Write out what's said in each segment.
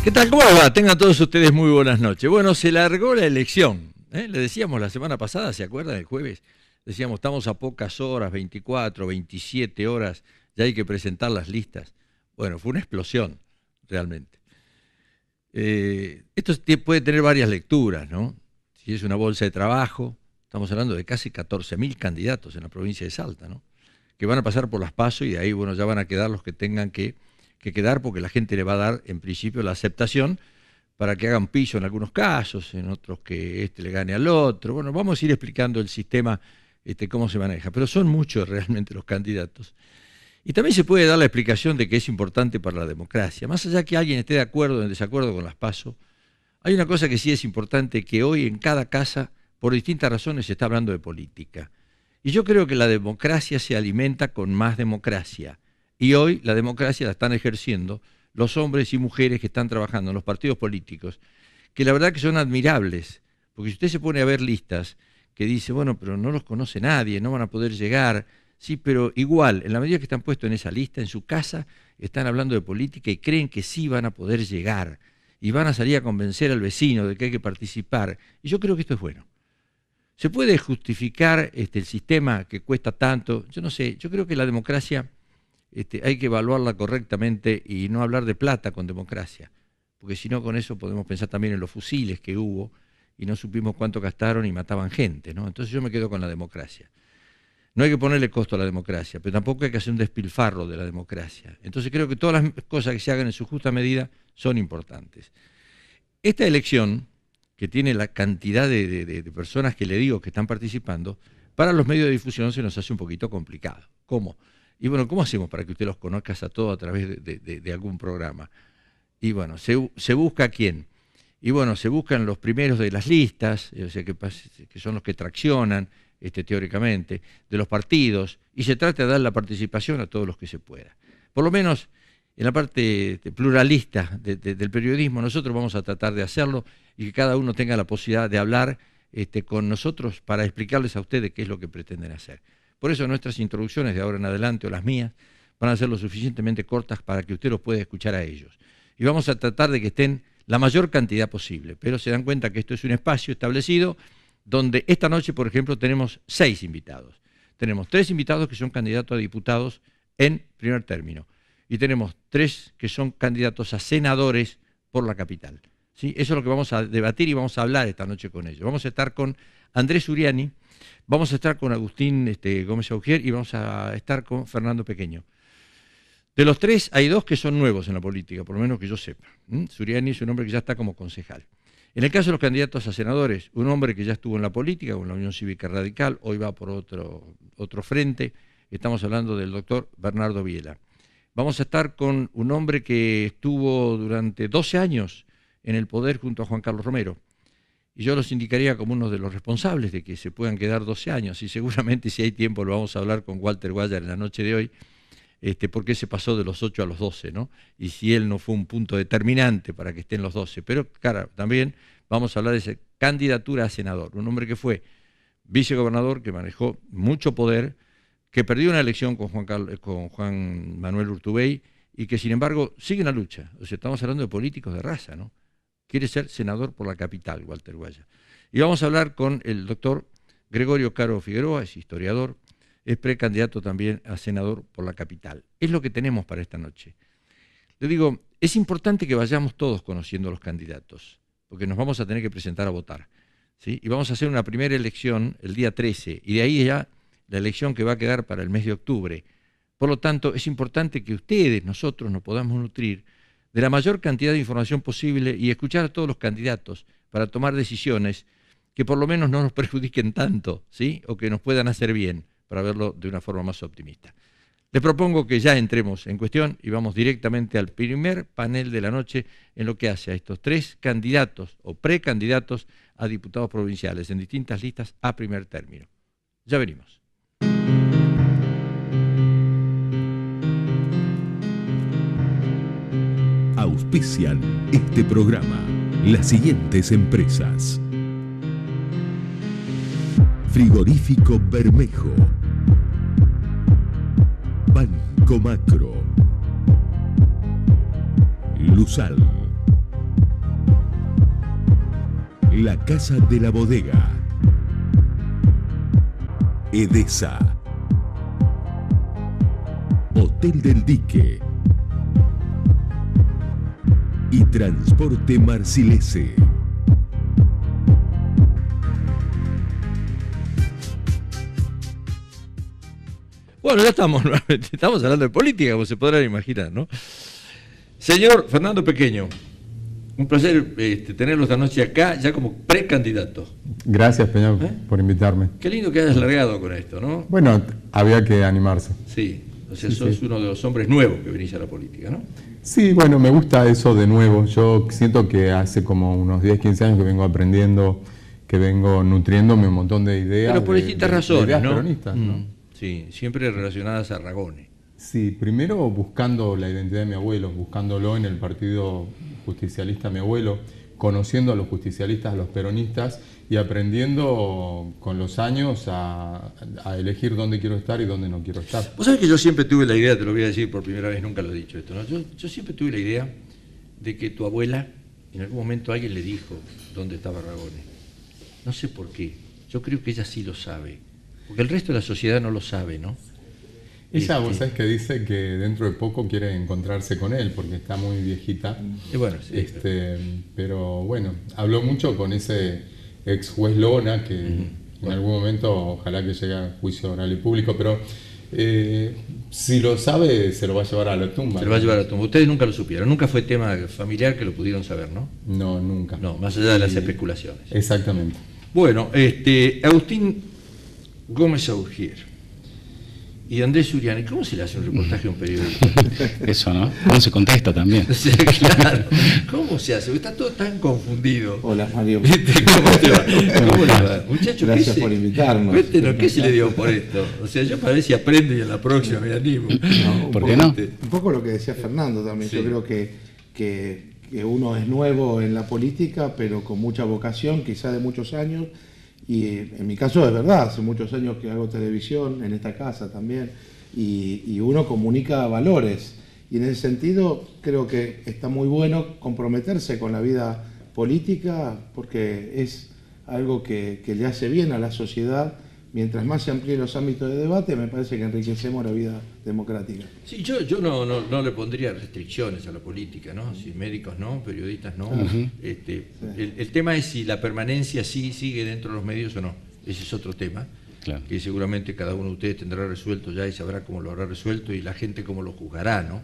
¿Qué tal? ¿Cómo va? Tengan todos ustedes muy buenas noches. Bueno, se largó la elección. Le decíamos la semana pasada, ¿se acuerdan? El jueves. Decíamos, estamos a pocas horas, 24, 27 horas, ya hay que presentar las listas. Bueno, fue una explosión, realmente. Esto puede tener varias lecturas, ¿no? Si es una bolsa de trabajo, estamos hablando de casi 14.000 candidatos en la provincia de Salta, ¿no? Que van a pasar por las PASO y de ahí, bueno, ya van a quedar los que tengan que quedar, porque la gente le va a dar, en principio, la aceptación para que hagan piso en algunos casos, en otros que este le gane al otro. Bueno, vamos a ir explicando el sistema, cómo se maneja, pero son muchos realmente los candidatos. Y también se puede dar la explicación de que es importante para la democracia. Más allá que alguien esté de acuerdo o en desacuerdo con las PASO, hay una cosa que sí es importante, que hoy en cada casa, por distintas razones, se está hablando de política. Y yo creo que la democracia se alimenta con más democracia. Y hoy la democracia la están ejerciendo los hombres y mujeres que están trabajando en los partidos políticos, que la verdad que son admirables, porque si usted se pone a ver listas que dice, bueno, pero no los conoce nadie, no van a poder llegar, sí, pero igual, en la medida que están puestos en esa lista, en su casa, están hablando de política y creen que sí van a poder llegar, y van a salir a convencer al vecino de que hay que participar, y yo creo que esto es bueno. ¿Se puede justificar el sistema que cuesta tanto? Yo no sé, yo creo que la democracia hay que evaluarla correctamente y no hablar de plata con democracia, porque si no, con eso podemos pensar también en los fusiles que hubo y no supimos cuánto gastaron y mataban gente, ¿no? Entonces yo me quedo con la democracia. No hay que ponerle costo a la democracia, pero tampoco hay que hacer un despilfarro de la democracia. Entonces creo que todas las cosas que se hagan en su justa medida son importantes. Esta elección, que tiene la cantidad de personas que le digo que están participando, para los medios de difusión se nos hace un poquito complicado. ¿Cómo? Y bueno, ¿cómo hacemos para que usted los conozca a todos a través de algún programa? Y bueno, se busca a quién. Y bueno, se buscan los primeros de las listas, o sea, que son los que traccionan, teóricamente, de los partidos, y se trata de dar la participación a todos los que se pueda. Por lo menos en la parte pluralista del periodismo, nosotros vamos a tratar de hacerlo y que cada uno tenga la posibilidad de hablar con nosotros para explicarles a ustedes qué es lo que pretenden hacer. Por eso nuestras introducciones de ahora en adelante, o las mías, van a ser lo suficientemente cortas para que usted los pueda escuchar a ellos. Y vamos a tratar de que estén la mayor cantidad posible, pero se dan cuenta que esto es un espacio establecido donde esta noche, por ejemplo, tenemos 6 invitados. Tenemos 3 invitados que son candidatos a diputados en primer término y tenemos 3 que son candidatos a senadores por la capital. ¿Sí? Eso es lo que vamos a debatir y vamos a hablar esta noche con ellos. Vamos a estar con Andrés Uriani, vamos a estar con Agustín Gómez Augier y vamos a estar con Fernando Pequeño. De los 3 hay 2 que son nuevos en la política, por lo menos que yo sepa. Uriani es un hombre que ya está como concejal. En el caso de los candidatos a senadores, un hombre que ya estuvo en la política, con la Unión Cívica Radical, hoy va por otro frente, estamos hablando del doctor Bernardo Biela. Vamos a estar con un hombre que estuvo durante 12 años en el poder junto a Juan Carlos Romero. Y yo los indicaría como uno de los responsables de que se puedan quedar 12 años, y seguramente si hay tiempo lo vamos a hablar con Walter Guayar en la noche de hoy, por qué se pasó de los 8 a los 12, ¿no? Y si él no fue un punto determinante para que estén los 12. Pero, claro, también vamos a hablar de esa candidatura a senador, un hombre que fue vicegobernador, que manejó mucho poder, que perdió una elección con Juan Manuel Urtubey y que, sin embargo, sigue en la lucha. O sea, estamos hablando de políticos de raza, ¿no? Quiere ser senador por la capital, Walter Guaya. Y vamos a hablar con el doctor Gregorio Caro Figueroa, es historiador, es precandidato también a senador por la capital. Es lo que tenemos para esta noche. Le digo, es importante que vayamos todos conociendo a los candidatos, porque nos vamos a tener que presentar a votar, ¿sí? Y vamos a hacer una primera elección el día 13, y de ahí ya la elección que va a quedar para el mes de octubre. Por lo tanto, es importante que ustedes, nosotros, nos podamos nutrir de la mayor cantidad de información posible y escuchar a todos los candidatos para tomar decisiones que por lo menos no nos perjudiquen tanto, ¿sí? O que nos puedan hacer bien, para verlo de una forma más optimista. Les propongo que ya entremos en cuestión y vamos directamente al primer panel de la noche en lo que hace a estos 3 candidatos o precandidatos a diputados provinciales en distintas listas a primer término. Ya venimos. Auspician este programa las siguientes empresas: Frigorífico Bermejo, Banco Macro, Lusal, La Casa de la Bodega. Edesa. Hotel del Dique. Y Transporte Marcilese. Bueno, ya estamos hablando de política, como se podrán imaginar, ¿no? Señor Fernando Pequeño, un placer tenerlo esta noche acá, ya como precandidato. Gracias, Peña, por invitarme. Qué lindo que hayas largado con esto, ¿no? Bueno, había que animarse. Sí, o sea, sos uno de los hombres nuevos que venís a la política, ¿no? Sí, bueno, me gusta eso de nuevo. Yo siento que hace como unos 10, 15 años que vengo aprendiendo, que vengo nutriéndome un montón de ideas. Pero por distintas razones, ideas ¿no? peronistas, ¿no? Sí, siempre relacionadas a Ragone. Sí, primero buscando la identidad de mi abuelo, buscándolo en el Partido Justicialista mi abuelo, conociendo a los justicialistas, a los peronistas y aprendiendo con los años a elegir dónde quiero estar y dónde no quiero estar. Vos sabés que yo siempre tuve la idea, te lo voy a decir por primera vez, nunca lo he dicho esto, ¿no? Yo siempre tuve la idea de que tu abuela, en algún momento alguien le dijo dónde estaba Ragone. No sé por qué, yo creo que ella sí lo sabe, porque el resto de la sociedad no lo sabe, ¿no? Ella, vos sabés que dice que dentro de poco quiere encontrarse con él porque está muy viejita. Bueno, sí, pero bueno, habló mucho con ese ex juez Lona que en algún momento ojalá que llegue a juicio oral y público, pero si lo sabe se lo va a llevar a la tumba. Se lo va a llevar a la tumba. Ustedes nunca lo supieron, nunca fue tema familiar que lo pudieron saber, ¿no? No, nunca. No, más allá de las especulaciones. Exactamente. Bueno, Agustín Gómez Augier y Andrés Uriani, ¿cómo se le hace un reportaje a un periodista? Eso, ¿no? ¿Cómo se contesta también? Sí, claro. ¿Cómo se hace? Está todo tan confundido. Hola, Mario. ¿Cómo te va? ¿Cómo le va? Muchacho, gracias por invitarnos. Cuéntenos, ¿qué se le dio por esto? O sea, yo para ver si aprende y en la próxima me animo. No, ¿Por qué no? Un poco lo que decía Fernando también. Sí. Yo creo que uno es nuevo en la política, pero con mucha vocación, quizá de muchos años. Y en mi caso es verdad, hace muchos años que hago televisión, en esta casa también, y uno comunica valores. Y en ese sentido creo que está muy bueno comprometerse con la vida política porque es algo que le hace bien a la sociedad. Mientras más se amplíen los ámbitos de debate, me parece que enriquecemos la vida democrática. Sí, yo no le pondría restricciones a la política, ¿no? Si médicos no, periodistas no. El tema es si la permanencia sí sigue dentro de los medios o no. Ese es otro tema, claro, que seguramente cada uno de ustedes tendrá resuelto ya y sabrá cómo lo habrá resuelto y la gente cómo lo juzgará, ¿no?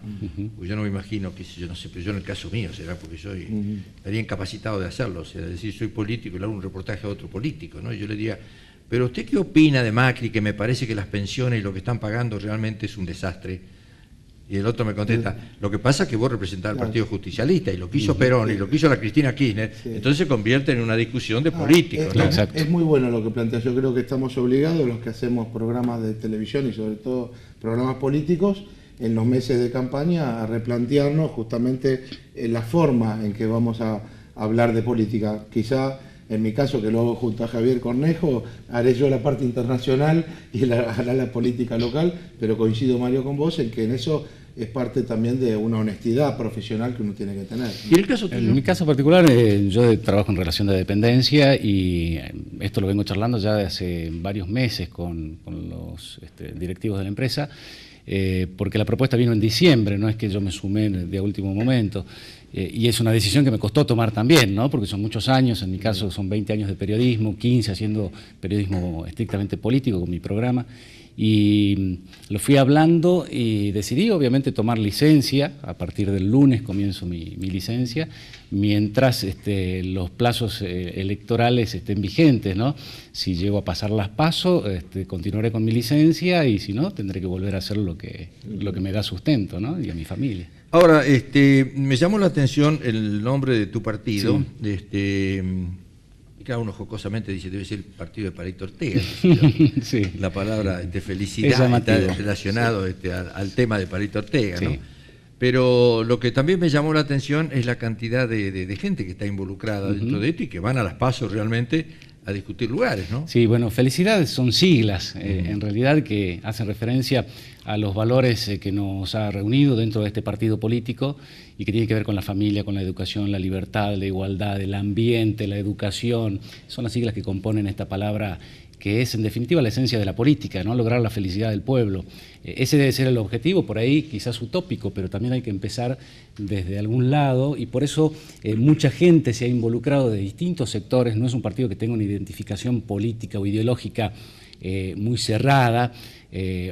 Pues yo no me imagino que, yo no sé, pero yo en el caso mío será porque soy estaría incapacitado de hacerlo, o sea, decir soy político y le hago un reportaje a otro político, ¿no? Y yo le diría, pero ¿usted qué opina de Macri, que me parece que las pensiones y lo que están pagando realmente es un desastre? Y el otro me contesta, lo que pasa es que vos representás al Partido Justicialista y lo que hizo Perón y lo que hizo la Cristina Kirchner, entonces se convierte en una discusión de políticos, ¿no? Es muy bueno lo que planteas. Yo creo que estamos obligados, los que hacemos programas de televisión y sobre todo programas políticos, en los meses de campaña a replantearnos justamente la forma en que vamos a hablar de política. Quizá en mi caso, que lo hago junto a Javier Cornejo, haré yo la parte internacional y él hará la política local, pero coincido, Mario, con vos en que en eso es parte también de una honestidad profesional que uno tiene que tener. ¿Y en el caso tuyo? En mi caso particular, yo trabajo en relación de dependencia y esto lo vengo charlando ya de hace varios meses con los directivos de la empresa, porque la propuesta vino en diciembre, no es que yo me sumé de último momento. Y es una decisión que me costó tomar también, ¿no? Porque son muchos años, en mi caso son 20 años de periodismo, 15 haciendo periodismo estrictamente político con mi programa, y lo fui hablando y decidí obviamente tomar licencia. A partir del lunes comienzo mi licencia, mientras los plazos electorales estén vigentes, ¿no? Si llego a pasar las PASO, continuaré con mi licencia, y si no, tendré que volver a hacer lo que me da sustento, ¿no? Y a mi familia. Ahora, me llamó la atención el nombre de tu partido. Sí. Cada uno jocosamente dice, debe ser el partido de Palito Ortega. Sí. La palabra felicidad está relacionado al tema de Palito Ortega, sí, ¿no? Pero lo que también me llamó la atención es la cantidad de gente que está involucrada dentro de esto y que van a las PASO realmente a discutir lugares, ¿no? Sí, bueno, felicidades son siglas, en realidad, que hacen referencia a los valores que nos ha reunido dentro de este partido político y que tiene que ver con la familia, con la educación, la libertad, la igualdad, el ambiente, la educación. Son las siglas que componen esta palabra que es en definitiva la esencia de la política, ¿no? Lograr la felicidad del pueblo. Ese debe ser el objetivo, por ahí quizás utópico, pero también hay que empezar desde algún lado y por eso mucha gente se ha involucrado de distintos sectores. No es un partido que tenga una identificación política o ideológica muy cerrada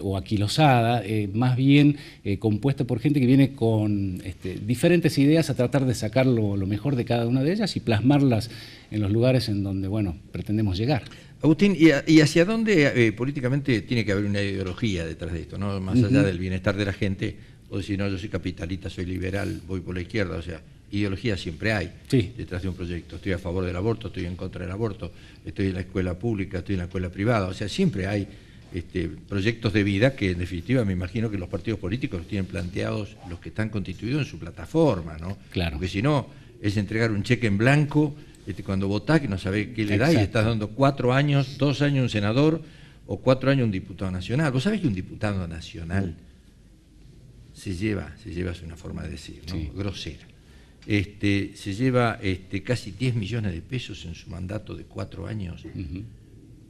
o aquilosada, más bien compuesta por gente que viene con diferentes ideas a tratar de sacar lo mejor de cada una de ellas y plasmarlas en los lugares en donde, bueno, pretendemos llegar. Agustín, ¿y hacia dónde políticamente tiene que haber una ideología detrás de esto, ¿no? Más allá del bienestar de la gente, o decir, no, yo soy capitalista, soy liberal, voy por la izquierda, o sea, ideología siempre hay detrás de un proyecto. Estoy a favor del aborto, estoy en contra del aborto, estoy en la escuela pública, estoy en la escuela privada, o sea, siempre hay proyectos de vida que en definitiva me imagino que los partidos políticos los tienen planteados los que están constituidos en su plataforma, ¿no? Claro. Porque si no, es entregar un cheque en blanco cuando votás, que no sabés qué le da y estás dando 4 años, 2 años un senador o 4 años un diputado nacional. ¿Vos sabés que un diputado nacional se lleva, es una forma de decir, ¿no? Grosera, se lleva casi 10 millones de pesos en su mandato de 4 años?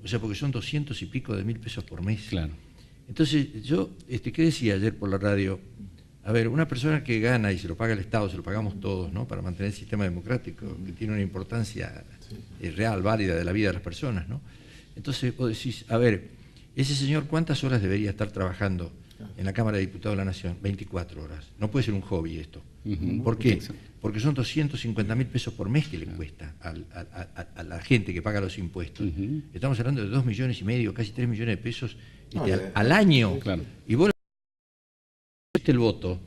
O sea, porque son 200 y pico de mil pesos por mes. Claro. Entonces, yo, ¿qué decía ayer por la radio? A ver, una persona que gana y se lo paga el Estado, se lo pagamos todos, ¿no? Para mantener el sistema democrático, que tiene una importancia real, válida de la vida de las personas, ¿no? Entonces vos decís, a ver, ese señor, ¿cuántas horas debería estar trabajando en la Cámara de Diputados de la Nación? 24 horas. No puede ser un hobby esto. ¿Por qué? Porque son 250.000 pesos por mes que le cuesta a la gente que paga los impuestos. Estamos hablando de 2,5 millones, casi 3 millones de pesos al año. Claro. Y vos el voto,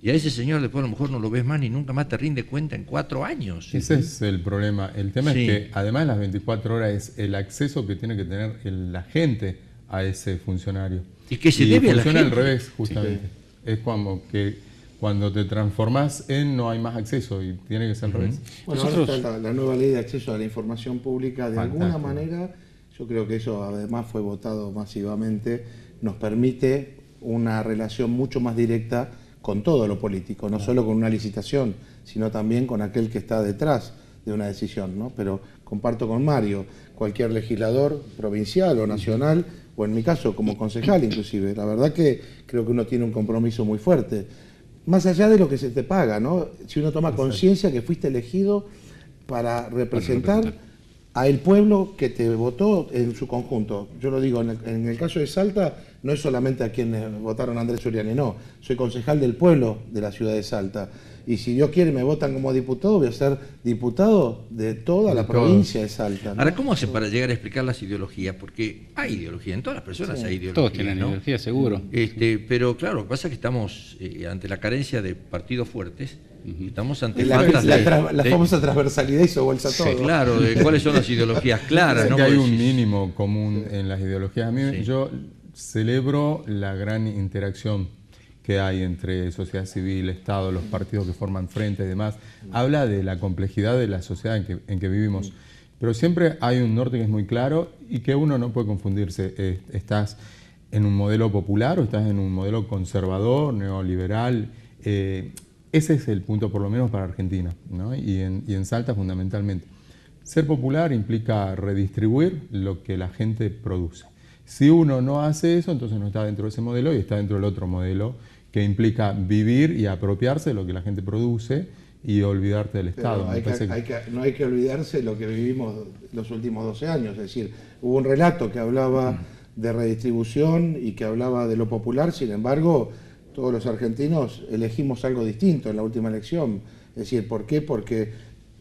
y a ese señor después a lo mejor no lo ves más ni nunca más te rinde cuenta en 4 años. Ese es el problema. El tema es que además de las 24 horas es el acceso que tiene que tener la gente a ese funcionario. Y que se debe a la gente. Funciona al revés, justamente. Es cuando te transformás en no hay más acceso y tiene que ser al revés. Bueno, ahora está la nueva ley de acceso a la información pública. De alguna manera, yo creo que eso además fue votado masivamente, nos permite una relación mucho más directa con todo lo político, no solo con una licitación, sino también con aquel que está detrás de una decisión, ¿no? Pero comparto con Mario, cualquier legislador provincial o nacional, o en mi caso como concejal inclusive, la verdad que creo que uno tiene un compromiso muy fuerte, más allá de lo que se te paga, ¿no? Si uno toma conciencia que fuiste elegido para representar a el pueblo que te votó en su conjunto. Yo lo digo, en el caso de Salta, no es solamente a quienes votaron a Andrés Uriani, no. Soy concejal del pueblo de la ciudad de Salta. Y si Dios quiere me votan como diputado, voy a ser diputado de toda la provincia de Salta, ¿no? Ahora, ¿cómo hacen para llegar a explicar las ideologías? Porque hay ideología, en todas las personas hay ideología. Todos tienen ideología, seguro. Pero claro, lo que pasa es que estamos ante la carencia de partidos fuertes. Estamos ante la famosa transversalidad hizo bolsa todo. Claro, de cuáles son las ideologías claras. ¿No? Que hay un mínimo común en las ideologías. A mí yo celebro la gran interacción que hay entre sociedad civil, Estado, los partidos que forman frente y demás. Habla de la complejidad de la sociedad en que vivimos. Pero siempre hay un norte que es muy claro y que uno no puede confundirse. Estás en un modelo popular o estás en un modelo conservador, neoliberal. Ese es el punto, por lo menos para Argentina, ¿no? y en Salta fundamentalmente. Ser popular implica redistribuir lo que la gente produce. Si uno no hace eso, entonces no está dentro de ese modelo y está dentro del otro modelo que implica vivir y apropiarse de lo que la gente produce y olvidarte del Estado. No hay que olvidarse de lo que vivimos los últimos 12 años. Es decir, hubo un relato que hablaba de redistribución y que hablaba de lo popular, sin embargo, todos los argentinos elegimos algo distinto en la última elección. Es decir, ¿por qué? Porque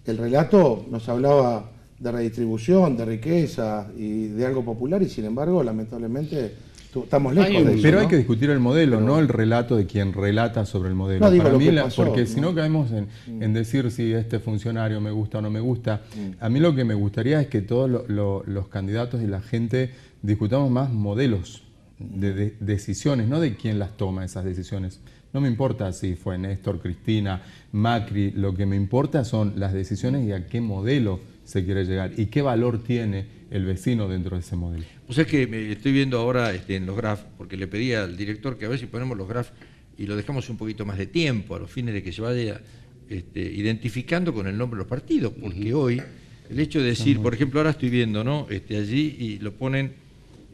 el relato nos hablaba de redistribución, de riqueza y de algo popular y sin embargo, lamentablemente, estamos lejos de eso. Pero ¿no? hay que discutir el modelo, no el relato de quien relata sobre el modelo. No digo Para lo mí, que pasó, porque ¿no? si no caemos en decir si este funcionario me gusta o no me gusta. A mí lo que me gustaría es que todos los candidatos y la gente discutamos más modelos de decisiones, no de quién las toma esas decisiones. No me importa si fue Néstor, Cristina, Macri, lo que me importa son las decisiones y a qué modelo se quiere llegar y qué valor tiene el vecino dentro de ese modelo. O sea que me estoy viendo ahora en los graph, porque le pedí al director que a ver si ponemos los graph y lo dejamos un poquito más de tiempo, a los fines de que se vaya identificando con el nombre de los partidos, porque hoy el hecho de decir, por ejemplo, ahora estoy viendo, ¿no? Allí y lo ponen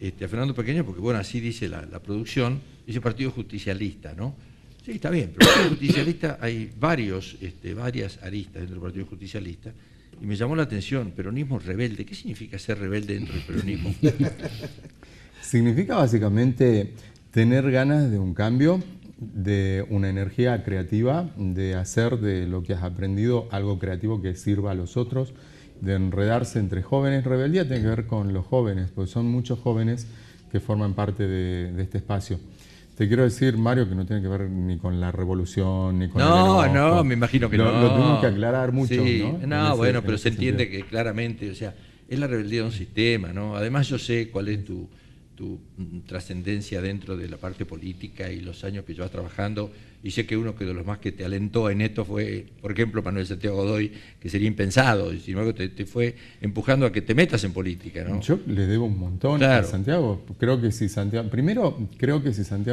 a Fernando Pequeño, porque bueno, así dice la producción, dice Partido Justicialista, ¿no? Sí, está bien, pero el Partido Justicialista hay varias aristas dentro del Partido Justicialista, y me llamó la atención, peronismo rebelde. ¿Qué significa ser rebelde dentro del peronismo? Significa básicamente tener ganas de un cambio, de una energía creativa, de hacer de lo que has aprendido algo creativo que sirva a los otros, de enredarse entre jóvenes. Rebeldía tiene que ver con los jóvenes, porque son muchos jóvenes que forman parte de este espacio. Te quiero decir, Mario, que no tiene que ver ni con la revolución, ni con el enojo. No, me imagino que no. Lo tuvimos que aclarar mucho, sí, ¿no? No, bueno, pero se entiende que claramente, o sea, es la rebeldía de un sistema, ¿no? Además yo sé cuál es tu trascendencia dentro de la parte política y los años que llevas trabajando, y sé que uno de los más que te alentó en esto fue, por ejemplo, Manuel Santiago Godoy, que sería impensado, y sin embargo te fue empujando a que te metas en política, ¿no? Yo le debo un montón a Santiago. Creo que si Santiago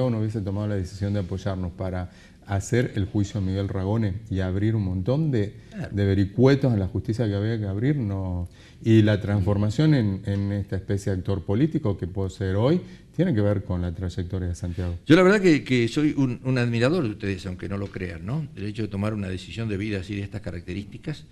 no hubiese tomado la decisión de apoyarnos para hacer el juicio a Miguel Ragone y abrir un montón de vericuetos en la justicia que había que abrir, no. Y la transformación en esta especie de actor político que puedo ser hoy tiene que ver con la trayectoria de Santiago. Yo la verdad que soy un admirador de ustedes, aunque no lo crean, ¿no? El hecho de tomar una decisión de vida así de estas características,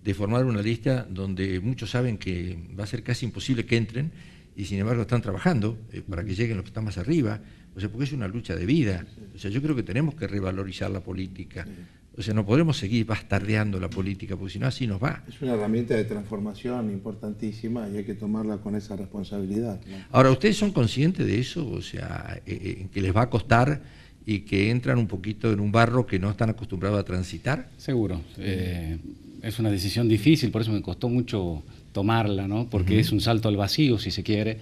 de formar una lista donde muchos saben que va a ser casi imposible que entren, y sin embargo están trabajando para que lleguen los que están más arriba, o sea, porque es una lucha de vida. O sea, yo creo que tenemos que revalorizar la política. O sea, no podremos seguir bastardeando la política, porque si no así nos va. Es una herramienta de transformación importantísima y hay que tomarla con esa responsabilidad, ¿no? Ahora, ¿ustedes son conscientes de eso? O sea, que les va a costar y que entran un poquito en un barro que no están acostumbrados a transitar. Seguro. Es una decisión difícil, por eso me costó mucho tomarla, ¿no? Porque es un salto al vacío, si se quiere.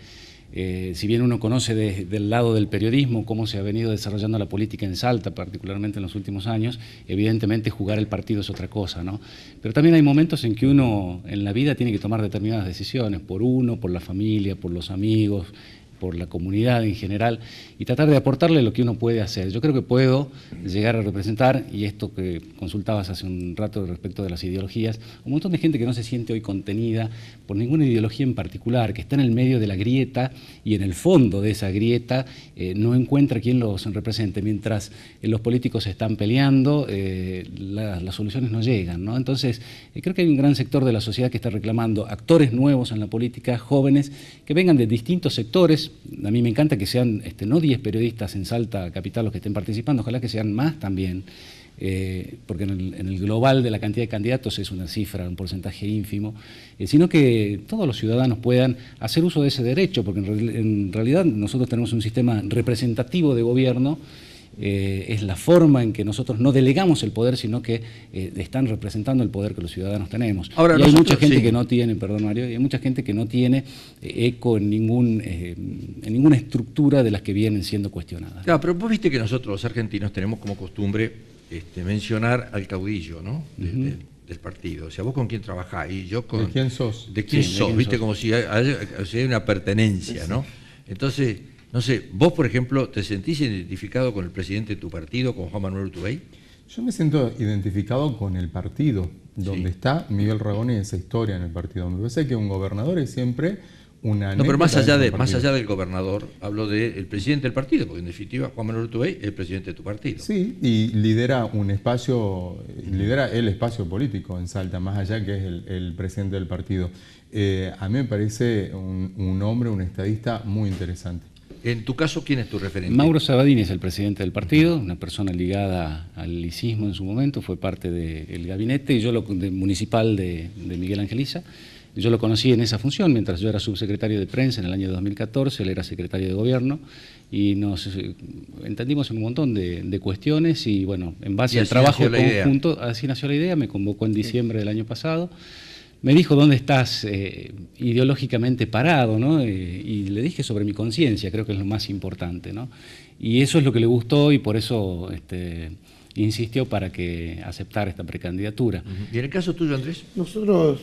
Si bien uno conoce del lado del periodismo cómo se ha venido desarrollando la política en Salta, particularmente en los últimos años, evidentemente jugar el partido es otra cosa, ¿no? Pero también hay momentos en que uno en la vida tiene que tomar determinadas decisiones, por uno, por la familia, por los amigos, por la comunidad en general, y tratar de aportarle lo que uno puede hacer. Yo creo que puedo llegar a representar, y esto que consultabas hace un rato respecto de las ideologías, un montón de gente que no se siente hoy contenida por ninguna ideología en particular, que está en el medio de la grieta y en el fondo de esa grieta no encuentra quien los represente. Mientras los políticos se están peleando, las soluciones no llegan, ¿no? Entonces, creo que hay un gran sector de la sociedad que está reclamando actores nuevos en la política, jóvenes, que vengan de distintos sectores. A mí me encanta que sean no 10 periodistas en Salta Capital los que estén participando, ojalá que sean más también, porque en el global de la cantidad de candidatos es una cifra, un porcentaje ínfimo, sino que todos los ciudadanos puedan hacer uso de ese derecho, porque en realidad nosotros tenemos un sistema representativo de gobierno. Es la forma en que nosotros no delegamos el poder, sino que están representando el poder que los ciudadanos tenemos. Ahora, y hay mucha gente que no tiene, perdón Mario, hay mucha gente que no tiene eco en ninguna estructura de las que vienen siendo cuestionadas. Claro, pero vos viste que nosotros los argentinos tenemos como costumbre mencionar al caudillo, ¿no? Del partido. O sea, vos con quién trabajás y yo con... ¿De quién sos? ¿De quién sos? ¿Viste? Como si hay una pertenencia, ¿no? Entonces, no sé, vos, por ejemplo, ¿te sentís identificado con el presidente de tu partido, con Juan Manuel Urtubey? Yo me siento identificado con el partido, donde está Miguel Ragone y esa historia en el partido. Me parece que un gobernador es siempre una... No, pero más allá del gobernador, hablo del presidente del partido, porque en definitiva Juan Manuel Urtubey es el presidente de tu partido. Sí, y lidera un espacio, lidera el espacio político en Salta, más allá que es el presidente del partido. A mí me parece un hombre, un estadista muy interesante. En tu caso, ¿quién es tu referente? Mauro Sabadini es el presidente del partido, una persona ligada al licismo en su momento, fue parte del gabinete municipal de Miguel Angeliza. Yo lo conocí en esa función mientras yo era subsecretario de prensa en el año 2014, él era secretario de gobierno y nos entendimos en un montón de cuestiones y bueno, en base al trabajo conjunto, así nació la idea, me convocó en diciembre del año pasado. Me dijo dónde estás ideológicamente parado, ¿no? Y le dije sobre mi conciencia, creo que es lo más importante, ¿no? Y eso es lo que le gustó y por eso insistió para que aceptara esta precandidatura. ¿Y en el caso tuyo, Andrés? Nosotros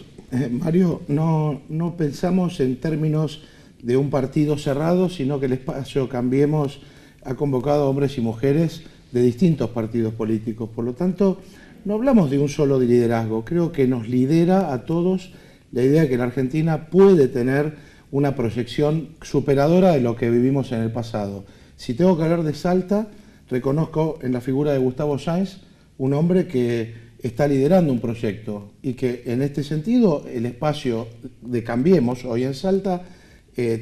Mario, no pensamos en términos de un partido cerrado, sino que el espacio Cambiemos ha convocado a hombres y mujeres de distintos partidos políticos. Por lo tanto, no hablamos de un solo liderazgo. Creo que nos lidera a todos la idea de que la Argentina puede tener una proyección superadora de lo que vivimos en el pasado. Si tengo que hablar de Salta, reconozco en la figura de Gustavo Sáenz un hombre que está liderando un proyecto y que en este sentido el espacio de Cambiemos hoy en Salta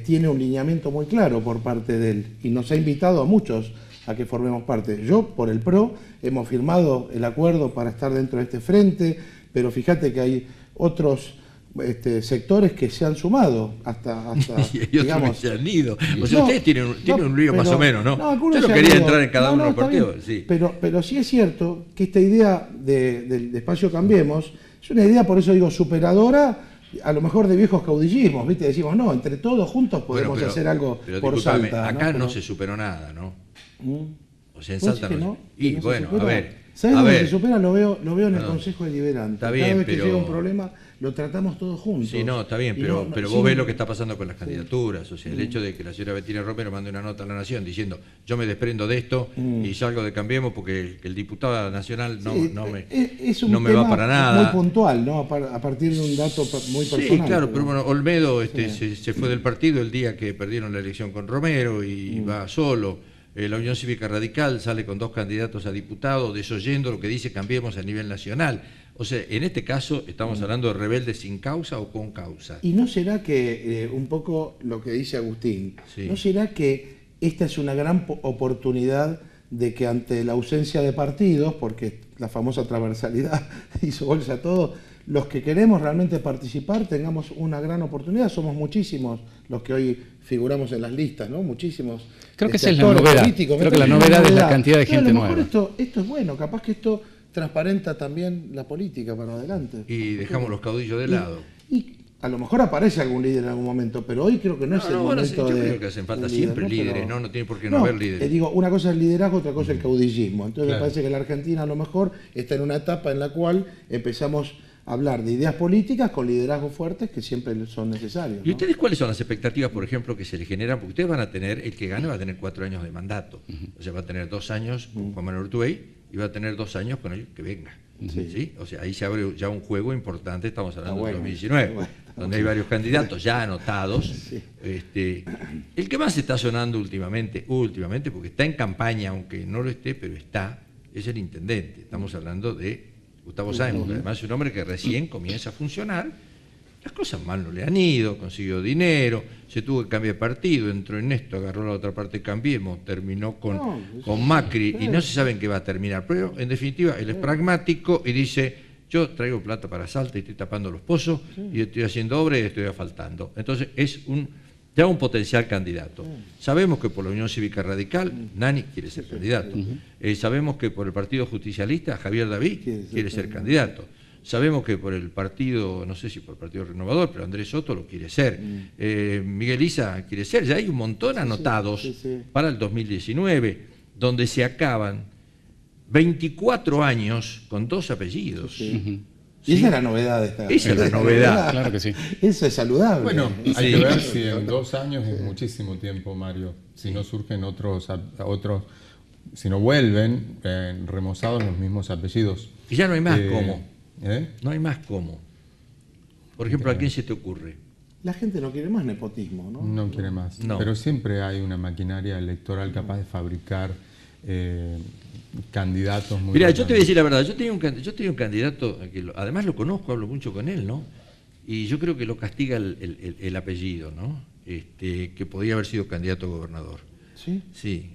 tiene un lineamiento muy claro por parte de él y nos ha invitado a muchos a que formemos parte. Yo, por el PRO, hemos firmado el acuerdo para estar dentro de este frente, pero fíjate que hay otros sectores que se han sumado hasta y digamos, otros que se han ido. O sea, ustedes tienen un lío más o menos, ¿no? Yo no quería entrar en cada uno de los partidos. Sí. Pero sí es cierto que esta idea del espacio Cambiemos es una idea, por eso digo, superadora, a lo mejor de viejos caudillismos, ¿viste? Decimos, no, entre todos juntos podemos hacer algo por Salta. Acá no se superó nada, ¿no? O sea, en Salta no. Y bueno, a ver. ¿Sabes dónde se supera? Lo veo en el Consejo Deliberante. Está bien, cada vez que llega un problema, lo tratamos todos juntos. Sí, no, está bien, pero vos ves lo que está pasando con las candidaturas. O sea, el hecho de que la señora Bettina Romero mande una nota a La Nación diciendo yo me desprendo de esto y salgo de Cambiemos porque el diputado nacional no me va para nada. Muy puntual, ¿no? A partir de un dato muy personal. Sí, claro, pero bueno, Olmedo se fue del partido el día que perdieron la elección con Romero y va solo. La Unión Cívica Radical sale con 2 candidatos a diputado, desoyendo lo que dice Cambiemos a nivel nacional. O sea, en este caso estamos hablando de rebeldes sin causa o con causa. ¿Y no será que, un poco lo que dice Agustín, no será que esta es una gran oportunidad de que ante la ausencia de partidos, porque la famosa transversalidad hizo bolsa a todo, los que queremos realmente participar tengamos una gran oportunidad? Somos muchísimos los que hoy figuramos en las listas, ¿no? Muchísimos. Creo que esa es la novedad. Creo que la novedad es la cantidad de gente nueva. Esto es bueno, capaz que esto transparenta también la política para adelante. Y dejamos los caudillos de lado. Y a lo mejor aparece algún líder en algún momento, pero hoy creo que no es el momento yo creo que hacen falta siempre líderes, ¿no? No tiene por qué no haber líderes. Digo, una cosa es el liderazgo, otra cosa es el caudillismo. Entonces me parece que la Argentina a lo mejor está en una etapa en la cual empezamos a hablar de ideas políticas con liderazgos fuertes que siempre son necesarios, ¿no? ¿Y ustedes cuáles son las expectativas, por ejemplo, que se les generan? Porque ustedes van a tener, el que gane va a tener 4 años de mandato. O sea, va a tener 2 años con Juan Manuel Urtubey y va a tener 2 años con el que venga. ¿Sí? O sea, ahí se abre ya un juego importante, estamos hablando de 2019, donde hay varios candidatos ya anotados. El que más está sonando últimamente, porque está en campaña, aunque no lo esté, pero está, es el intendente. Estamos hablando de Gustavo Sáenz, porque además es un hombre que recién comienza a funcionar. Las cosas mal no le han ido, consiguió dinero, se tuvo que cambiar de partido, entró en esto, agarró la otra parte, Cambiemos, terminó con Macri y no se sabe en qué va a terminar. Pero en definitiva él es pragmático y dice, yo traigo plata para Salta y estoy tapando los pozos y estoy haciendo obra y estoy asfaltando. Entonces es ya un potencial candidato. Sabemos que por la Unión Cívica Radical Nani quiere ser candidato. Sabemos que por el Partido Justicialista Javier David quiere ser candidato. Sabemos que por el partido, no sé si por el Partido Renovador, pero Andrés Soto lo quiere ser. Miguel Isa quiere ser. Ya hay un montón anotados para el 2019, donde se acaban 24 años con 2 apellidos. Y esa es la novedad de esta. Esa es la novedad. Claro que sí. Eso es saludable. Bueno, hay que ver si en 2 años es muchísimo tiempo, Mario. Si no surgen otros, si no vuelven remozados los mismos apellidos. Y ya no hay más cómo. No hay más cómo. Por ejemplo, ¿a quién se te ocurre? La gente no quiere más nepotismo, ¿no? No quiere más. No. Pero siempre hay una maquinaria electoral capaz de fabricar candidatos muy... Mirá, yo te voy a decir la verdad, yo tenía un candidato, que además lo conozco, hablo mucho con él, ¿no? Y yo creo que lo castiga el apellido, ¿no? Que podía haber sido candidato a gobernador. ¿Sí? Sí.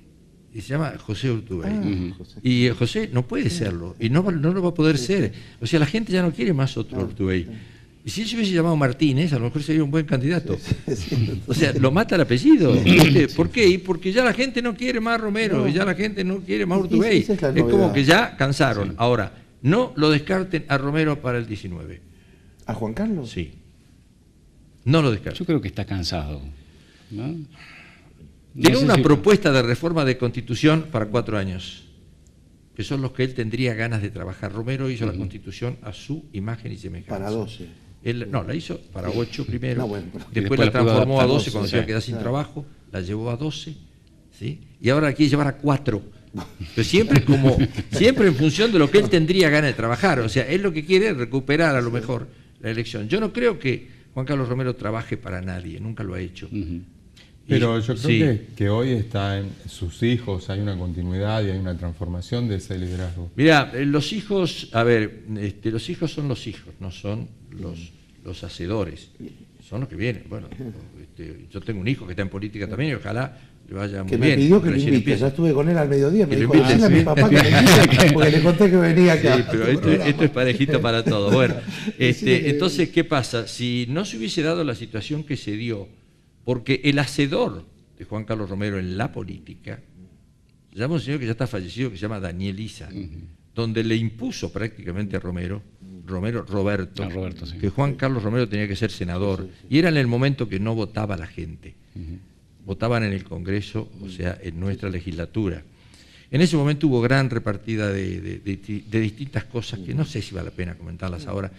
Y se llama José Urtubey. Y José no puede serlo, y no lo va a poder ser. O sea, la gente ya no quiere más otro Urtubey. Y si él se hubiese llamado Martínez, a lo mejor sería un buen candidato. O sea, lo mata el apellido. ¿Por qué? Y porque ya la gente no quiere más Romero, y ya la gente no quiere más Urtubey. Es como que ya cansaron. Sí. Ahora, no lo descarten a Romero para el 19. ¿A Juan Carlos? Sí. No lo descarten. Yo creo que está cansado, ¿no? Tiene una propuesta de reforma de Constitución para 4 años, que son los que él tendría ganas de trabajar. Romero hizo la Constitución a su imagen y semejanza. Para 12. No, la hizo para 8 primero, No, bueno, después la transformó a 12 cuando se iba a quedar sin trabajo, la llevó a 12, ¿sí? Y ahora la quiere llevar a 4. Pero siempre en función de lo que él tendría ganas de trabajar. O sea, él lo que quiere es recuperar a lo mejor la elección. Yo no creo que Juan Carlos Romero trabaje para nadie, nunca lo ha hecho. Pero yo creo que hoy está en sus hijos, hay una continuidad y hay una transformación de ese liderazgo. Mira, los hijos, los hijos son los hijos, no son los hacedores, son los que vienen. Bueno, yo tengo un hijo que está en política también y ojalá le vaya muy bien. Que me pidió que lo invite, ya estuve con él al mediodía, me dijo, decirle a mi papá que me invite, porque le conté que venía acá. Sí, pero esto es parejito para todo. Bueno, entonces, ¿qué pasa? Si no se hubiese dado la situación que se dio, porque el hacedor de Juan Carlos Romero en la política, se llama un señor que ya está fallecido, que se llama Daniel Issa, donde le impuso prácticamente a Roberto, sí, que Juan Carlos Romero tenía que ser senador, y era en el momento que no votaba la gente. Votaban en el Congreso, o sea, en nuestra legislatura. En ese momento hubo gran repartida de distintas cosas que no sé si vale la pena comentarlas ahora,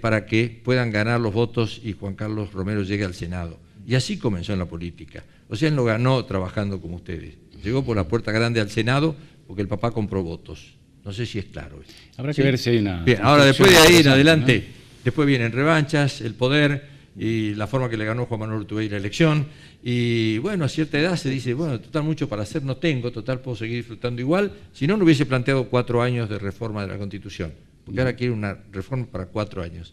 para que puedan ganar los votos y Juan Carlos Romero llegue al Senado. Y así comenzó en la política. O sea, él no ganó trabajando como ustedes. Llegó por la puerta grande al Senado porque el papá compró votos. No sé si es claro. Habrá que ver si hay una... Bien, ahora después de ahí en adelante, ¿no? Después vienen revanchas, el poder y la forma que le ganó Juan Manuel Urtubey la elección. Y bueno, a cierta edad se dice, bueno, total mucho para hacer no tengo, total puedo seguir disfrutando igual. Si no, no hubiese planteado 4 años de reforma de la Constitución. Porque ahora quiere una reforma para 4 años.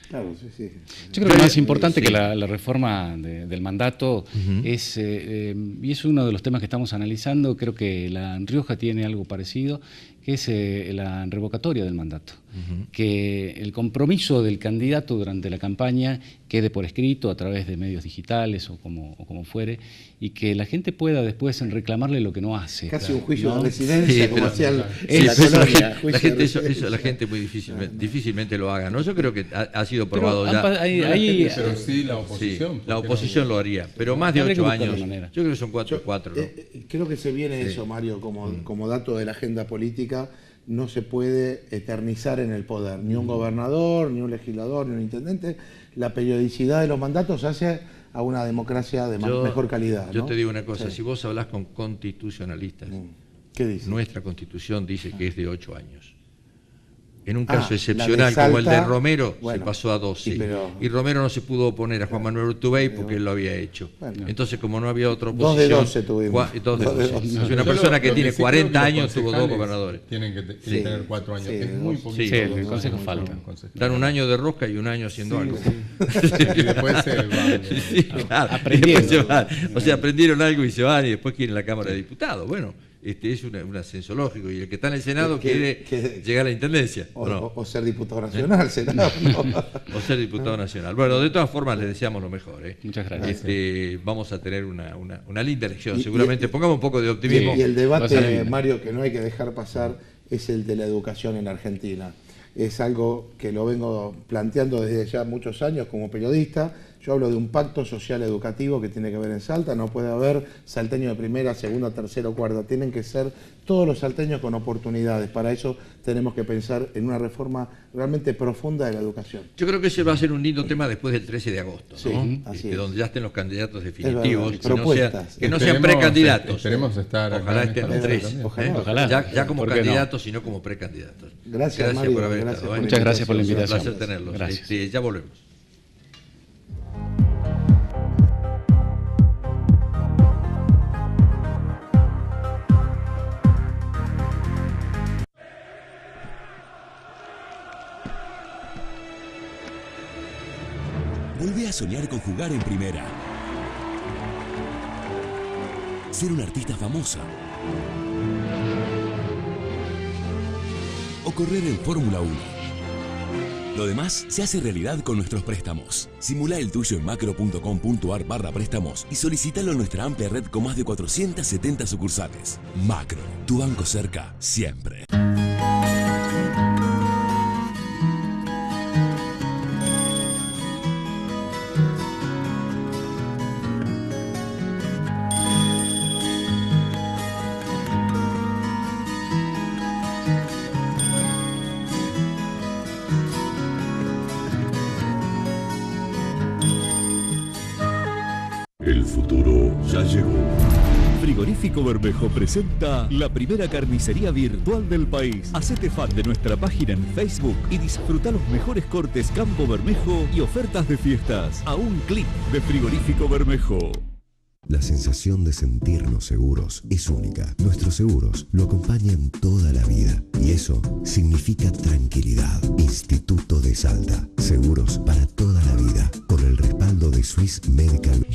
Claro, sí. Yo creo que más importante que la reforma del mandato es, y es uno de los temas que estamos analizando, creo que La Rioja tiene algo parecido, que es la revocatoria del mandato. Que el compromiso del candidato durante la campaña quede por escrito a través de medios digitales o como fuere, y que la gente pueda después reclamarle lo que no hace. Casi un juicio de Sí, residencia, como pero- hacían Sí, en la pero colonia. la gente, eso la gente muy difícilmente lo haga, ¿no? Yo creo que ha sido probado ya. Pero sí la Sí, oposición. la porque oposición lo haría, pero más de Habría que 8 buscar años. la manera. Yo creo que son 4 ¿no? Creo que se viene eso, Mario, como dato de la agenda política. No se puede eternizar en el poder, ni un gobernador, ni un legislador, ni un intendente. La periodicidad de los mandatos hace a una democracia de mejor calidad, Yo ¿no? te digo una cosa, Sí. si vos hablas con constitucionalistas, ¿Qué dice? nuestra Constitución dice que es de 8 años. En un Ah, caso la excepcional de como el de Salta, Romero, bueno, se pasó a 12. sí, pero- Y Romero no se pudo oponer a Juan Manuel Urtubey porque él lo había hecho. Bueno. Entonces, como no había otra 2 de oposición... 12 tuvimos. 2 de 2 de 12. 12. Es una Yo persona lo que tiene sí creo 40 que los años, tuvo 2 concejales gobernadores. Tienen que Sí. tener 4 años. Sí, Es muy sí, poquito. Sí, el consejo falta. Dan un año de rosca y un año haciendo algo. Y después se van. Sí, claro. Aprendiendo. Y después se van. O sea, aprendieron algo y se van y después quieren la Cámara de Diputados. Bueno, es un ascenso lógico y el que está en el Senado quiere llegar a la Intendencia. ¿o no? O ser diputado nacional, senador. ¿no? O ser diputado nacional. Bueno, de todas formas les deseamos lo mejor. Muchas gracias. Vamos a tener una linda elección, seguramente. Pongamos un poco de optimismo. Y el Va a debate, ser lindo. Mario, que no hay que dejar pasar es el de la educación en Argentina. Es algo que lo vengo planteando desde ya muchos años como periodista. Yo hablo de un pacto social educativo que tiene que haber en Salta. No puede haber salteño de primera, segunda, tercera o cuarta. Tienen que ser todos los salteños con oportunidades. Para eso tenemos que pensar en una reforma realmente profunda de la educación. Yo creo que ese va a ser un lindo tema después del 13 de agosto, ¿no? Sí, así es. Donde ya estén los candidatos verdad, definitivos, y propuestas. que no sean Esperemos- precandidatos. esperemos estar acá Ojalá en estén esta los mesa 3. también. Ojalá. Ojalá. Ya como ¿Por qué no? candidatos y no como precandidatos. Gracias, Mario, por haber gracias estado. por la Muchas gracias por la Un invitación. placer tenerlos. Gracias. Ya volvemos. Volvé a soñar con jugar en primera. Ser una artista famosa. O correr en Fórmula 1. Lo demás se hace realidad con nuestros préstamos. Simula el tuyo en macro.com.ar/préstamos y solicítalo en nuestra amplia red con más de 470 sucursales. Macro, tu banco cerca, siempre. ya llegó. Frigorífico Bermejo presenta la primera carnicería virtual del país. Hacete fan de nuestra página en Facebook y disfruta los mejores cortes Campo Bermejo y ofertas de fiestas a un clic de Frigorífico Bermejo. La sensación de sentirnos seguros es única. Nuestros seguros lo acompañan toda la vida y eso significa tranquilidad. Instituto de Salta. Seguros para toda la vida con el respaldo de Swiss Medical.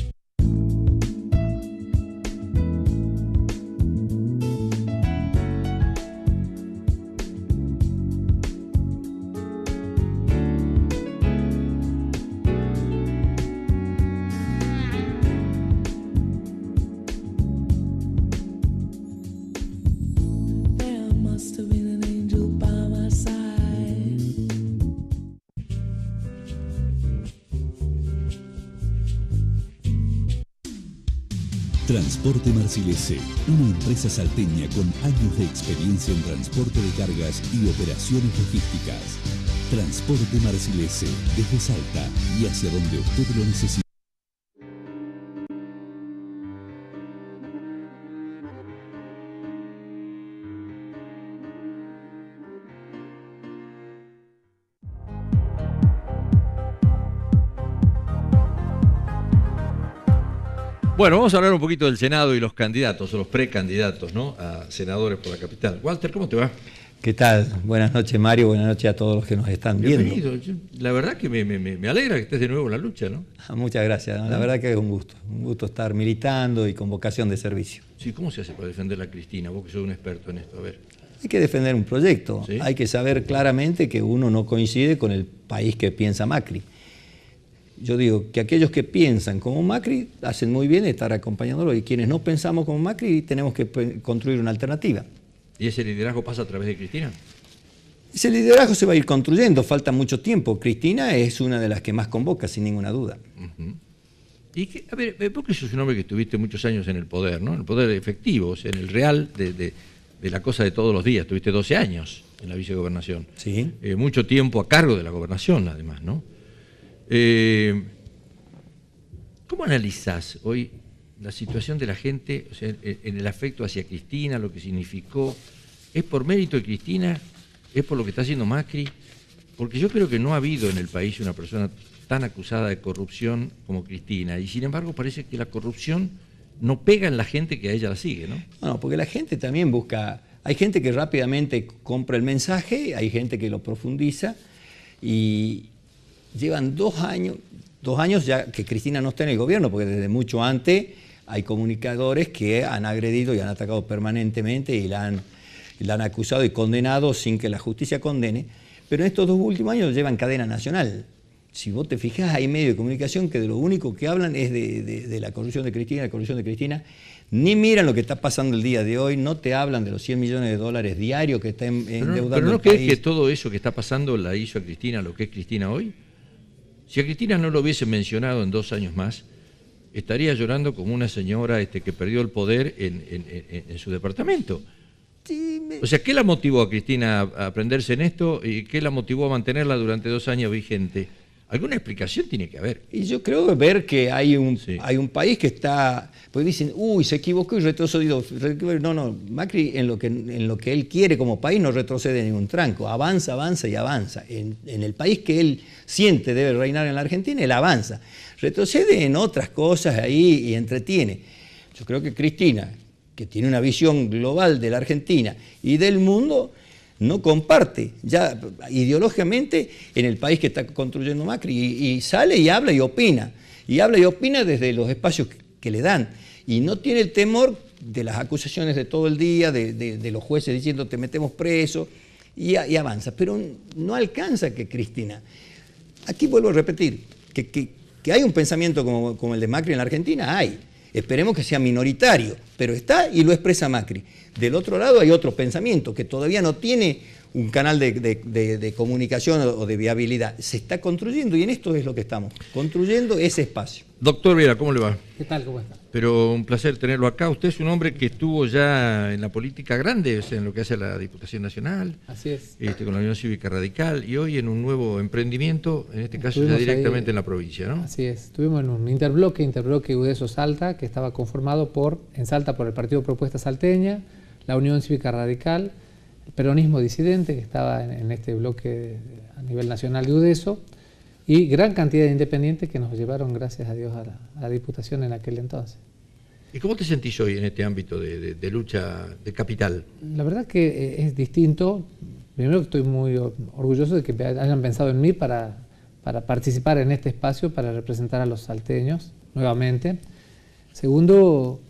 Transporte Marcilese, una empresa salteña con años de experiencia en transporte de cargas y operaciones logísticas. Transporte Marcilese, desde Salta y hacia donde usted lo necesite. Bueno, vamos a hablar un poquito del Senado y los candidatos, o los precandidatos, ¿no?, a senadores por la capital. Walter, ¿cómo te va? ¿Qué tal? Buenas noches, Mario. Buenas noches a todos los que nos están viendo. Bienvenido. La verdad que me alegra que estés de nuevo en la lucha, ¿no? Muchas gracias. La verdad que es un gusto estar militando y con vocación de servicio. Sí, ¿cómo se hace para defender a Cristina? Vos que sos un experto en esto, a ver. Hay que defender un proyecto. ¿Sí? Hay que saber claramente que uno no coincide con el país que piensa Macri. Yo digo que aquellos que piensan como Macri hacen muy bien estar acompañándolo y quienes no pensamos como Macri tenemos que construir una alternativa. ¿Y ese liderazgo pasa a través de Cristina? Ese liderazgo se va a ir construyendo, falta mucho tiempo. Cristina es una de las que más convoca, sin ninguna duda. Y que, a ver, vos que sos un hombre que estuviste muchos años en el poder, ¿no? En el poder efectivo, o sea, en el real de la cosa de todos los días. Tuviste 12 años en la vicegobernación. Sí. Mucho tiempo a cargo de la gobernación, además, ¿no? ¿Cómo analizás hoy la situación de la gente, o sea, en el afecto hacia Cristina, lo que significó? ¿Es por mérito de Cristina? ¿Es por lo que está haciendo Macri? Porque yo creo que no ha habido en el país una persona tan acusada de corrupción como Cristina, y sin embargo parece que la corrupción no pega en la gente que a ella la sigue, ¿no? No, porque la gente también busca. Hay gente que rápidamente compra el mensaje, hay gente que lo profundiza, y llevan 2 años ya que Cristina no está en el gobierno, porque desde mucho antes hay comunicadores que han agredido y han atacado permanentemente y la han acusado y condenado sin que la justicia condene, pero en estos 2 últimos años llevan cadena nacional. Si vos te fijás, hay medios de comunicación que de lo único que hablan es de la corrupción de Cristina, ni miran lo que está pasando el día de hoy, no te hablan de los 100 millones de dólares diarios que está endeudando el país. ¿Pero no crees que todo eso que está pasando la hizo a Cristina lo que es Cristina hoy? Si a Cristina no lo hubiesen mencionado en 2 años más, estaría llorando como una señora que perdió el poder en su departamento. Sí, O sea, ¿qué la motivó a Cristina a aprenderse en esto y qué la motivó a mantenerla durante 2 años vigente? Alguna explicación tiene que haber. Y yo creo ver que hay un país que está... Pues dicen, uy, se equivocó y retrocedió. No, Macri en lo que él quiere como país no retrocede ningún tranco. Avanza, avanza y avanza. En el país que él siente debe reinar en la Argentina, él avanza. Retrocede en otras cosas ahí y entretiene. Yo creo que Cristina, que tiene una visión global de la Argentina y del mundo, no comparte ya ideológicamente en el país que está construyendo Macri y sale y habla y opina. Y habla y opina desde los espacios que le dan. Y no tiene el temor de las acusaciones de todo el día, de los jueces diciendo te metemos preso, y avanza. Pero no alcanza que Cristina. Aquí vuelvo a repetir, que hay un pensamiento como el de Macri en la Argentina, hay. Esperemos que sea minoritario, pero está y lo expresa Macri. Del otro lado hay otro pensamiento que todavía no tiene un canal de comunicación o de viabilidad. Se está construyendo y en esto es lo que estamos, construyendo ese espacio. Doctor Vera, ¿cómo le va? ¿Qué tal? ¿Cómo está? Pero un placer tenerlo acá. Usted es un hombre que estuvo ya en la política grande, o sea, en lo que hace la Diputación Nacional. Así es. Con la Unión Cívica Radical y hoy en un nuevo emprendimiento, en este caso Estuvimos ya directamente ahí, en la provincia, ¿no? Así es. Estuvimos en un interbloque UDESO Salta, que estaba conformado en Salta por el Partido Propuesta Salteña, la Unión Cívica Radical, el peronismo disidente, que estaba en este bloque a nivel nacional de UDESO, y gran cantidad de independientes que nos llevaron, gracias a Dios, a la Diputación en aquel entonces. ¿Y cómo te sentís hoy en este ámbito de lucha de capital? La verdad que es distinto. Primero que estoy muy orgulloso de que hayan pensado en mí para participar en este espacio, para representar a los salteños nuevamente. Segundo,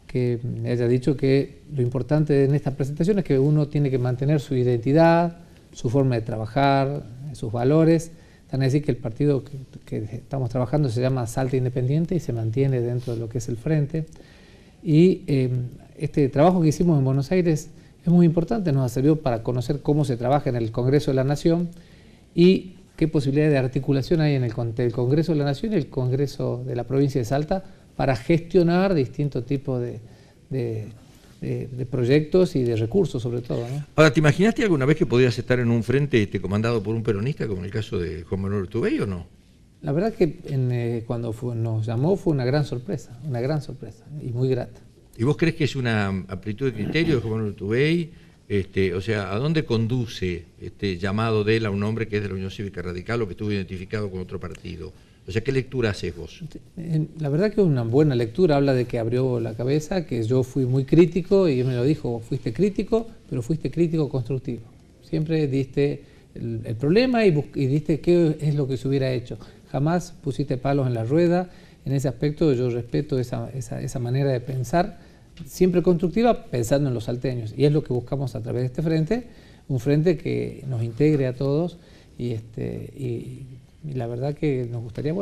que me haya dicho que lo importante en esta presentación es que uno tiene que mantener su identidad, su forma de trabajar, sus valores. Están a decir que el partido que estamos trabajando se llama Salta Independiente y se mantiene dentro de lo que es el frente. Y este trabajo que hicimos en Buenos Aires es muy importante, nos ha servido para conocer cómo se trabaja en el Congreso de la Nación y qué posibilidades de articulación hay en el Congreso de la Nación y el Congreso de la provincia de Salta para gestionar distintos tipos de proyectos y de recursos, sobre todo, ¿no? Ahora, ¿te imaginaste alguna vez que podías estar en un frente comandado por un peronista, como en el caso de Juan Manuel Urtubey, o no? La verdad que cuando nos llamó fue una gran sorpresa y muy grata. ¿Y vos crees que es una amplitud de criterio de Juan Manuel Urtubey? O sea, ¿a dónde conduce este llamado de él a un hombre que es de la Unión Cívica Radical o que estuvo identificado con otro partido? O sea, ¿qué lectura haces vos? La verdad que una buena lectura, habla de que abrió la cabeza, que yo fui muy crítico y él me lo dijo, fuiste crítico, pero fuiste crítico constructivo. Siempre diste el problema y diste qué es lo que se hubiera hecho. Jamás pusiste palos en la rueda. En ese aspecto yo respeto esa manera de pensar, siempre constructiva, pensando en los salteños. Y es lo que buscamos a través de este frente, un frente que nos integre a todos y la verdad que nos gustaría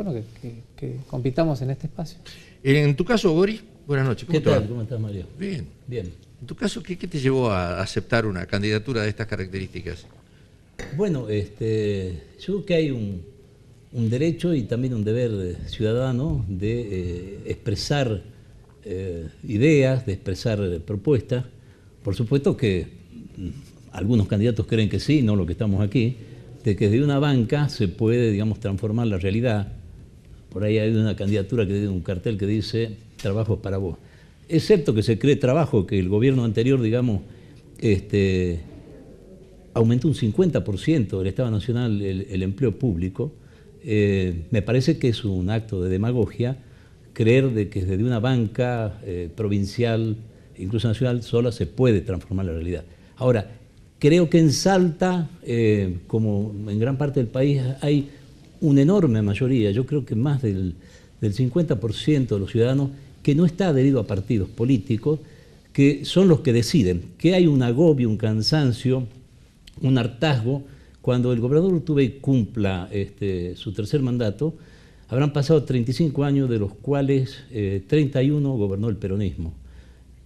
que compitamos en este espacio. En tu caso, Boris, buenas noches. ¿Qué tal? ¿Cómo estás, Mario? Bien. Bien. En tu caso, ¿qué te llevó a aceptar una candidatura de estas características? Bueno, yo creo que hay un derecho y también un deber ciudadano de expresar ideas, de expresar propuestas. Por supuesto que algunos candidatos creen que sí, no lo que estamos aquí, de que de una banca se puede, digamos, transformar la realidad. Por ahí hay una candidatura que tiene un cartel que dice trabajo para vos. Excepto que se cree trabajo, que el gobierno anterior, digamos, aumentó un 50% del Estado Nacional el empleo público. Me parece que es un acto de demagogia creer de que desde una banca provincial, incluso nacional, sola se puede transformar la realidad. Ahora, creo que en Salta, como en gran parte del país, hay una enorme mayoría, yo creo que más del 50% de los ciudadanos, que no está adherido a partidos políticos, que son los que deciden, que hay un agobio, un cansancio, un hartazgo. Cuando el gobernador Urtubey cumpla su tercer mandato, habrán pasado 35 años, de los cuales 31 gobernó el peronismo.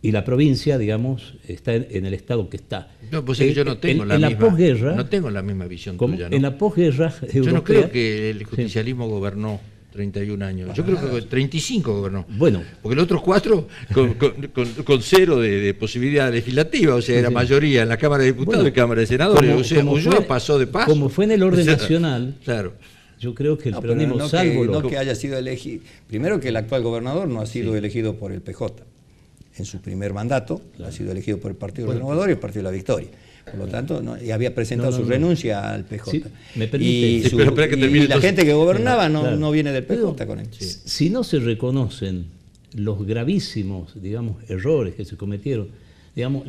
Y la provincia, digamos, está en el estado que está. No, pues es que yo no tengo no tengo la misma visión tuya, ¿no? En la posguerra europea... Yo no creo que el justicialismo gobernó 31 años. Yo creo que 35 gobernó. Bueno. Porque los otros 4 con cero de posibilidad legislativa, o sea, era mayoría en la Cámara de Diputados y Cámara de Senadores. O sea, Ulloa pasó de paso. Como fue en el orden nacional, claro. Yo creo que el peronismo, salvo... que haya sido elegido... Primero que el actual gobernador no ha sido elegido por el PJ. En su primer mandato ha sido elegido por el Partido Renovador y el Partido de la Victoria. Por lo tanto, y había presentado su renuncia al PJ. Sí, me permite. Y la gente que gobernaba no viene del PJ con él. Si no se reconocen los gravísimos, digamos, errores que se cometieron, digamos,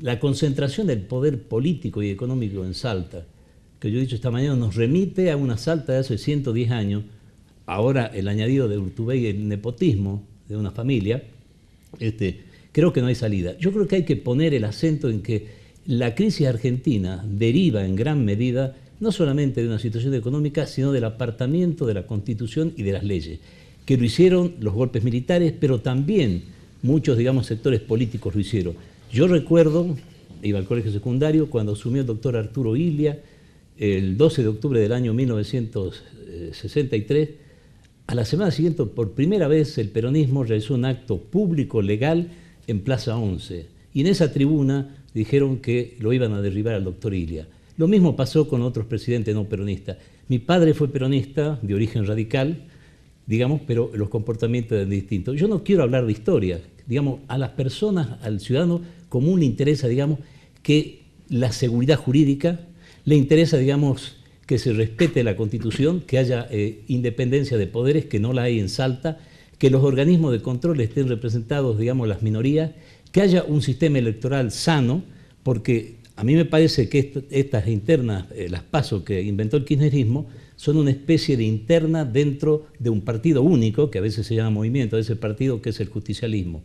la concentración del poder político y económico en Salta, que yo he dicho esta mañana, nos remite a una Salta de hace 110 años, ahora el añadido de Urtubey, el nepotismo de una familia, creo que no hay salida. Yo creo que hay que poner el acento en que la crisis argentina deriva en gran medida no solamente de una situación económica, sino del apartamiento de la Constitución y de las leyes, que lo hicieron los golpes militares, pero también muchos, digamos, sectores políticos lo hicieron. Yo recuerdo iba al colegio secundario, cuando asumió el doctor Arturo Illia, el 12 de octubre del año 1963, a la semana siguiente, por primera vez, el peronismo realizó un acto público, legal, en Plaza 11. Y en esa tribuna dijeron que lo iban a derribar al doctor Illia. Lo mismo pasó con otros presidentes no peronistas. Mi padre fue peronista, de origen radical, digamos, pero los comportamientos eran distintos. Yo no quiero hablar de historia. Digamos, a las personas, al ciudadano común le interesa, digamos, que la seguridad jurídica, le interesa, digamos, que se respete la Constitución, que haya independencia de poderes, que no la hay en Salta, que los organismos de control estén representados, digamos, las minorías, que haya un sistema electoral sano, porque a mí me parece que estas internas, las PASO que inventó el kirchnerismo, son una especie de interna dentro de un partido único, que a veces se llama movimiento, de ese partido que es el justicialismo.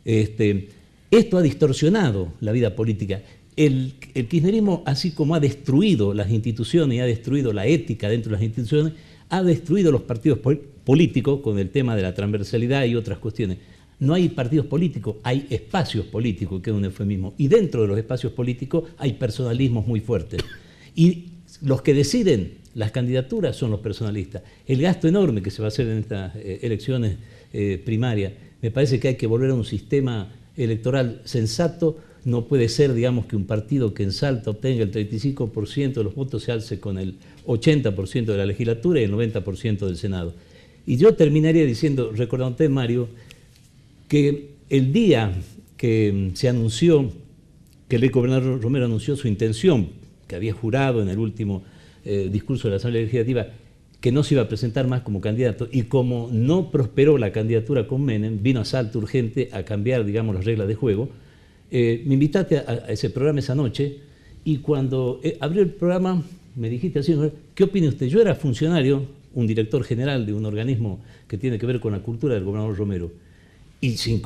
Esto ha distorsionado la vida política. El kirchnerismo, así como ha destruido las instituciones y ha destruido la ética dentro de las instituciones, ha destruido los partidos políticos con el tema de la transversalidad y otras cuestiones. No hay partidos políticos, hay espacios políticos, que es un eufemismo. Y dentro de los espacios políticos hay personalismos muy fuertes. Y los que deciden las candidaturas son los personalistas. El gasto enorme que se va a hacer en estas elecciones primarias, me parece que hay que volver a un sistema electoral sensato. No puede ser, digamos, que un partido que en Salta obtenga el 35% de los votos se alce con el 80% de la legislatura y el 90% del Senado. Y yo terminaría diciendo, recordándote, Mario, que el día que se anunció, que el gobernador Romero anunció su intención, que había jurado en el último discurso de la Asamblea Legislativa, que no se iba a presentar más como candidato, y como no prosperó la candidatura con Menem, vino a Salta urgente a cambiar, digamos, las reglas de juego. Me invitaste a ese programa esa noche, y cuando abrió el programa me dijiste así: ¿qué opina usted? Yo era funcionario, un director general de un organismo que tiene que ver con la cultura del gobernador Romero, y sin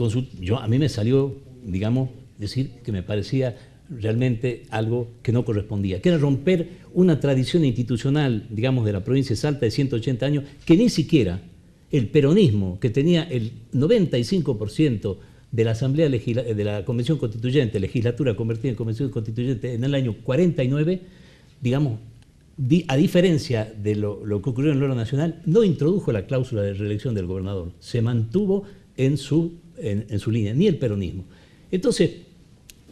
a mí me salió, digamos, decir que me parecía realmente algo que no correspondía, que era romper una tradición institucional, digamos, de la provincia de Salta de 180 años, que ni siquiera el peronismo, que tenía el 95% de la Asamblea de la Convención Constituyente, legislatura convertida en Convención Constituyente en el año 49, digamos, a diferencia de lo que ocurrió en el orden nacional, no introdujo la cláusula de reelección del gobernador, se mantuvo en su línea, ni el peronismo. Entonces,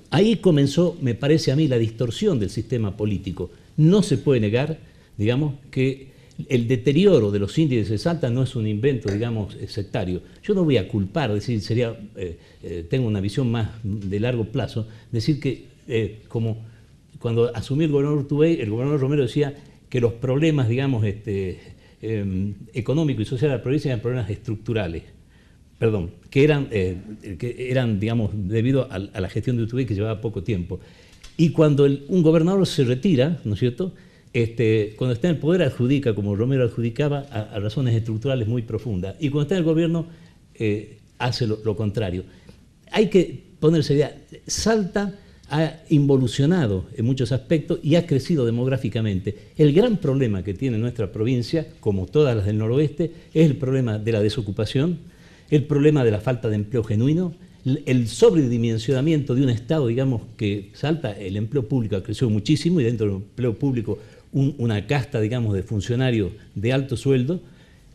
ahí comenzó, me parece a mí, la distorsión del sistema político. No se puede negar, digamos, que el deterioro de los índices de Salta no es un invento, digamos, sectario. Yo no voy a culpar, decir, tengo una visión más de largo plazo, decir que como cuando asumió el gobernador Urtubey, el gobernador Romero decía que los problemas, digamos, económicos y sociales de la provincia eran problemas estructurales. Perdón, que eran, digamos, debido a la gestión de Urtubey, que llevaba poco tiempo. Y cuando un gobernador se retira, ¿no es cierto?, cuando está en el poder adjudica, como Romero adjudicaba, a razones estructurales muy profundas. Y cuando está en el gobierno hace lo contrario. Hay que ponerse idea. Salta ha involucionado en muchos aspectos y ha crecido demográficamente. El gran problema que tiene nuestra provincia, como todas las del noroeste, es el problema de la desocupación, el problema de la falta de empleo genuino, el sobredimensionamiento de un Estado, digamos, que Salta, el empleo público creció muchísimo y dentro del empleo público una casta, digamos, de funcionarios de alto sueldo.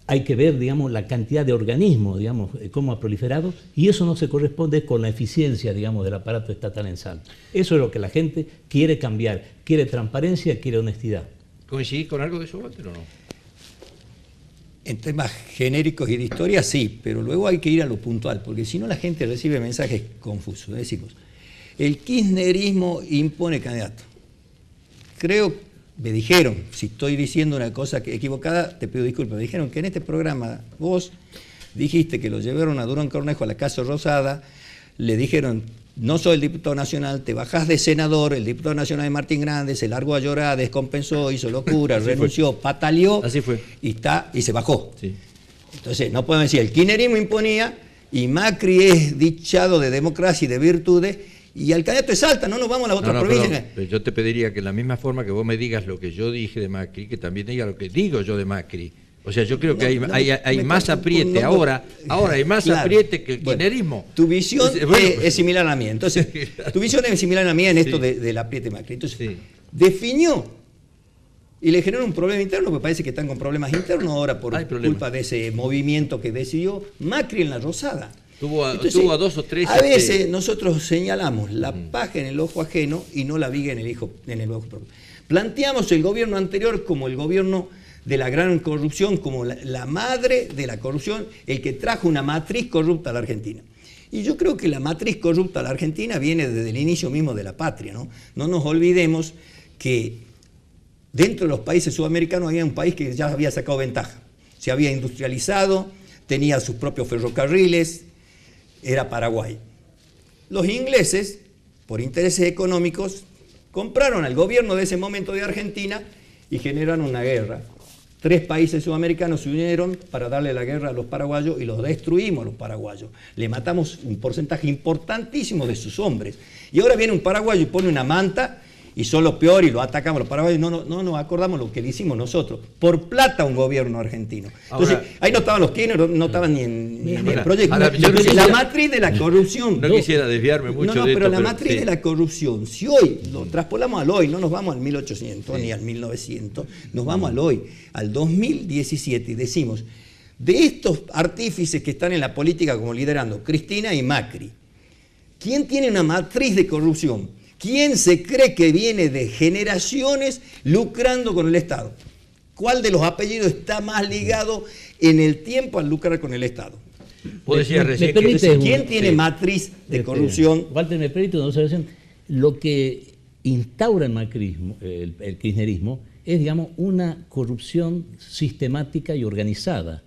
Hay que ver, digamos, la cantidad de organismos, digamos, cómo ha proliferado, y eso no se corresponde con la eficiencia, digamos, del aparato estatal en Salta. Eso es lo que la gente quiere cambiar, quiere transparencia, quiere honestidad. ¿Coincidís con algo de eso, Walter, o no? En temas genéricos y de historia sí, pero luego hay que ir a lo puntual, porque si no la gente recibe mensajes confusos. Decimos, el kirchnerismo impone candidato. Creo, me dijeron, si estoy diciendo una cosa equivocada, te pido disculpas, me dijeron que en este programa vos dijiste que lo llevaron a Durán Cornejo a la Casa Rosada, le dijeron, no soy el diputado nacional, te bajás de senador, el diputado nacional de Martín Grande se largó a llorar, descompensó, hizo locura, renunció, pataleó. Así fue. Y se bajó. Sí. Entonces, no podemos decir, el kirchnerismo imponía y Macri es dichado de democracia y de virtudes, y al candidato es Salta, no nos vamos a las otras provincias. Pero yo te pediría que en la misma forma que vos me digas lo que yo dije de Macri, que también diga lo que digo yo de Macri. O sea, yo creo que hay más apriete ahora hay más apriete que el kirchnerismo. Tu visión es similar a la mía. Entonces, tu visión es similar a la mía en esto del apriete Macri. Entonces, definió y le generó un problema interno, porque parece que están con problemas internos ahora por culpa de ese movimiento que decidió Macri en la Rosada. Tuvo a 2 o 3... A veces nosotros señalamos la paja en el ojo ajeno y no la viga en el ojo propio. Planteamos el gobierno anterior como el gobierno de la gran corrupción, como la madre de la corrupción, el que trajo una matriz corrupta a la Argentina. Y yo creo que la matriz corrupta a la Argentina viene desde el inicio mismo de la patria, ¿no? No nos olvidemos que dentro de los países sudamericanos había un país que ya había sacado ventaja. Se había industrializado, tenía sus propios ferrocarriles, era Paraguay. Los ingleses, por intereses económicos, compraron al gobierno de ese momento de Argentina y generaron una guerra. 3 países sudamericanos se unieron para darle la guerra a los paraguayos y los destruimos a los paraguayos. Le matamos un porcentaje importantísimo de sus hombres. Y ahora viene un paraguayo y pone una manta y son los peores y lo atacamos a los paraguayos. No nos acordamos lo que le hicimos nosotros. Por plata un gobierno argentino. Entonces, ahí no estaban los Kirchner, no estaban ni en el proyecto. La matriz de la corrupción. No quisiera desviarme mucho de esto. Pero la matriz de la corrupción, si hoy lo traspolamos al hoy, no nos vamos al 1800 ni al 1900, nos vamos al hoy, al 2017 y decimos, de estos artífices que están en la política como liderando, Cristina y Macri, ¿quién tiene una matriz de corrupción? ¿Quién se cree que viene de generaciones lucrando con el Estado? ¿Cuál de los apellidos está más ligado en el tiempo al lucrar con el Estado? Vos decías recién ¿quién tiene matriz de corrupción? Walter, me permite una observación. Lo que instaura el macrismo, el kirchnerismo, es, digamos, una corrupción sistemática y organizada.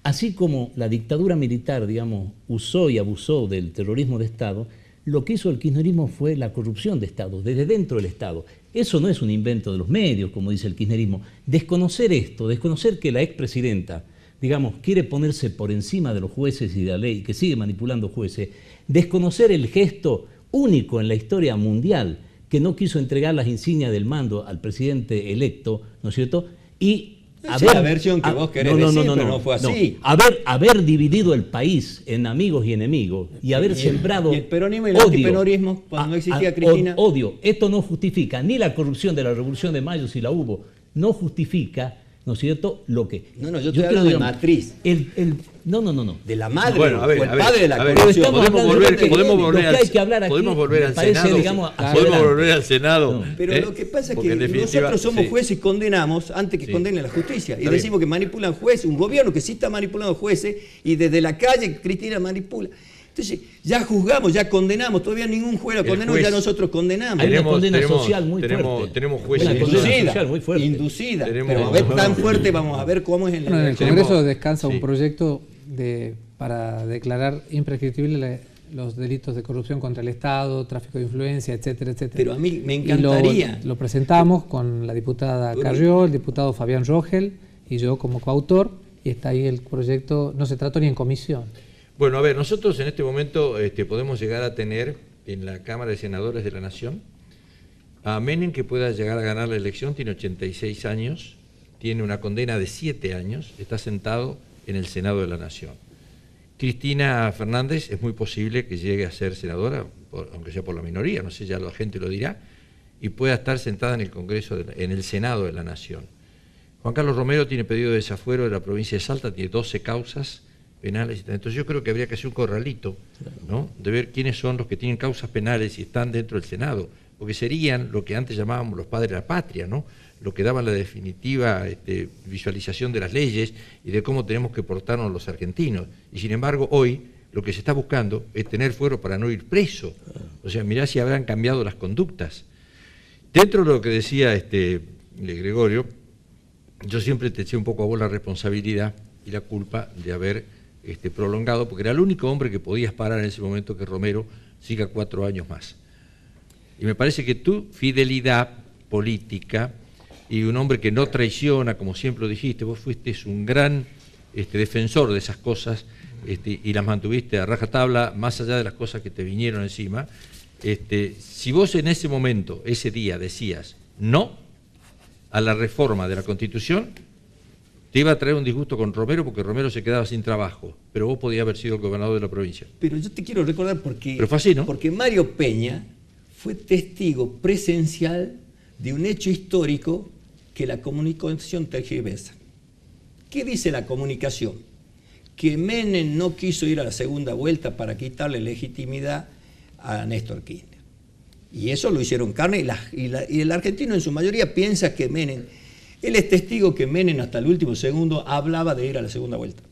Así como la dictadura militar, digamos, usó y abusó del terrorismo de Estado, lo que hizo el kirchnerismo fue la corrupción de Estado, desde dentro del Estado. Eso no es un invento de los medios, como dice el kirchnerismo. Desconocer esto, desconocer que la expresidenta, digamos, quiere ponerse por encima de los jueces y de la ley, que sigue manipulando jueces, desconocer el gesto único en la historia mundial, que no quiso entregar las insignias del mando al presidente electo, ¿no es cierto? Y la versión que vos querés decir, pero no fue así. Haber dividido el país en amigos y enemigos y haber sembrado el peronismo y el antiperonismo cuando no existía Cristina. Odio. Esto no justifica ni la corrupción de la Revolución de Mayo, si la hubo, no justifica, ¿no es cierto?, lo que... yo estoy hablando de matriz. No. De la madre, bueno, el padre de la corrupción. Podemos volver al Senado. Digamos, podemos volver al Senado. Pero lo que pasa es que nosotros somos jueces y condenamos antes que condene la justicia. Y decimos que manipulan jueces, un gobierno que sí está manipulando jueces y desde la calle Cristina manipula. Entonces, ya juzgamos, ya condenamos, todavía ningún juez lo condenó, ya nosotros condenamos. Hay una condena social muy fuerte. Tenemos jueces inducida. Pero a ver, tan fuerte, vamos a ver cómo es en el Congreso descansa un proyecto para declarar imprescriptible los delitos de corrupción contra el Estado, tráfico de influencia, etcétera, etcétera. Pero a mí me encantaría. Lo presentamos con la diputada Carrió, el diputado Fabián Rogel y yo como coautor, y está ahí el proyecto, no se trató ni en comisión. Bueno, a ver, nosotros en este momento podemos llegar a tener en la Cámara de Senadores de la Nación a Menem, que pueda llegar a ganar la elección, tiene 86 años, tiene una condena de 7 años, está sentado en el Senado de la Nación. Cristina Fernández es muy posible que llegue a ser senadora, aunque sea por la minoría, no sé, ya la gente lo dirá, y pueda estar sentada en el Congreso, en el Senado de la Nación. Juan Carlos Romero tiene pedido de desafuero de la provincia de Salta, tiene 12 causas penales. Entonces yo creo que habría que hacer un corralito, ¿no?, de ver quiénes son los que tienen causas penales y están dentro del Senado, porque serían lo que antes llamábamos los padres de la patria, ¿no?, lo que daban la definitiva visualización de las leyes y de cómo tenemos que portarnos los argentinos. Y sin embargo hoy lo que se está buscando es tener fuero para no ir preso. O sea, mirá si habrán cambiado las conductas. Dentro de lo que decía Gregorio, yo siempre te eché un poco a vos la responsabilidad y la culpa de haber prolongado, porque era el único hombre que podías parar en ese momento que Romero siga 4 años más. Y me parece que tu fidelidad política y un hombre que no traiciona, como siempre lo dijiste, vos fuiste un gran defensor de esas cosas y las mantuviste a rajatabla, más allá de las cosas que te vinieron encima. Si vos en ese momento, ese día, decías no a la reforma de la Constitución, Te iba a traer un disgusto con Romero porque Romero se quedaba sin trabajo, pero vos podías haber sido el gobernador de la provincia. Pero yo te quiero recordar Pero fue así, ¿no? Porque Mario Peña fue testigo presencial de un hecho histórico que la comunicación tergiversa. ¿Qué dice la comunicación? Que Menem no quiso ir a la segunda vuelta para quitarle legitimidad a Néstor Kirchner. Y eso lo hicieron carne, y el argentino en su mayoría piensa que Menem, él es testigo que Menem hasta el último segundo hablaba de ir a la segunda vuelta.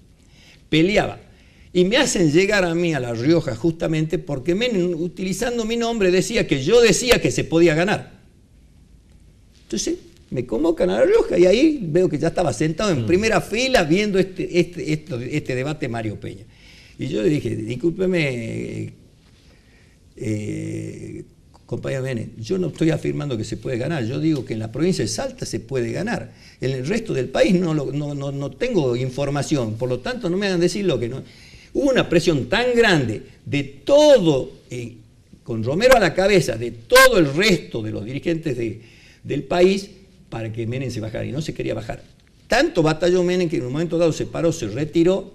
Peleaba. Y me hacen llegar a mí a La Rioja justamente porque Menem, utilizando mi nombre, decía que yo decía que se podía ganar. Entonces me convocan a La Rioja y ahí veo que ya estaba sentado en primera fila viendo este debate Mario Peña. Y yo le dije, discúlpeme, compañero Menem, yo no estoy afirmando que se puede ganar, yo digo que en la provincia de Salta se puede ganar. En el resto del país no tengo información, por lo tanto no me hagan decir lo que no. Hubo una presión tan grande de todo, con Romero a la cabeza, de todo el resto de los dirigentes del país para que Menem se bajara, y no se quería bajar. Tanto batalló Menem que en un momento dado se paró, se retiró,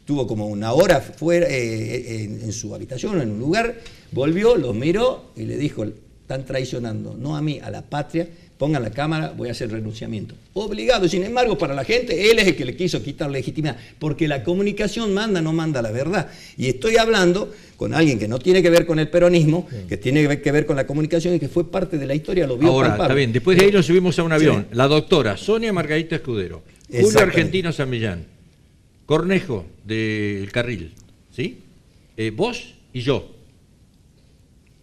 tuvo como una hora fuera en su habitación, en un lugar, volvió, los miró y le dijo, están traicionando, no a mí, a la patria, pongan la cámara, voy a hacer renunciamiento. Obligado, sin embargo, para la gente, él es el que le quiso quitar legitimidad, porque la comunicación manda, no manda la verdad. Y estoy hablando con alguien que no tiene que ver con el peronismo, que tiene que ver con la comunicación y que fue parte de la historia, lo vio Ahora, palpable. está bien, después de ahí nos subimos a un avión. Sí. La doctora Sonia Margarita Escudero, Julio Argentino San Millán, Cornejo del Carril, ¿sí? Vos y yo.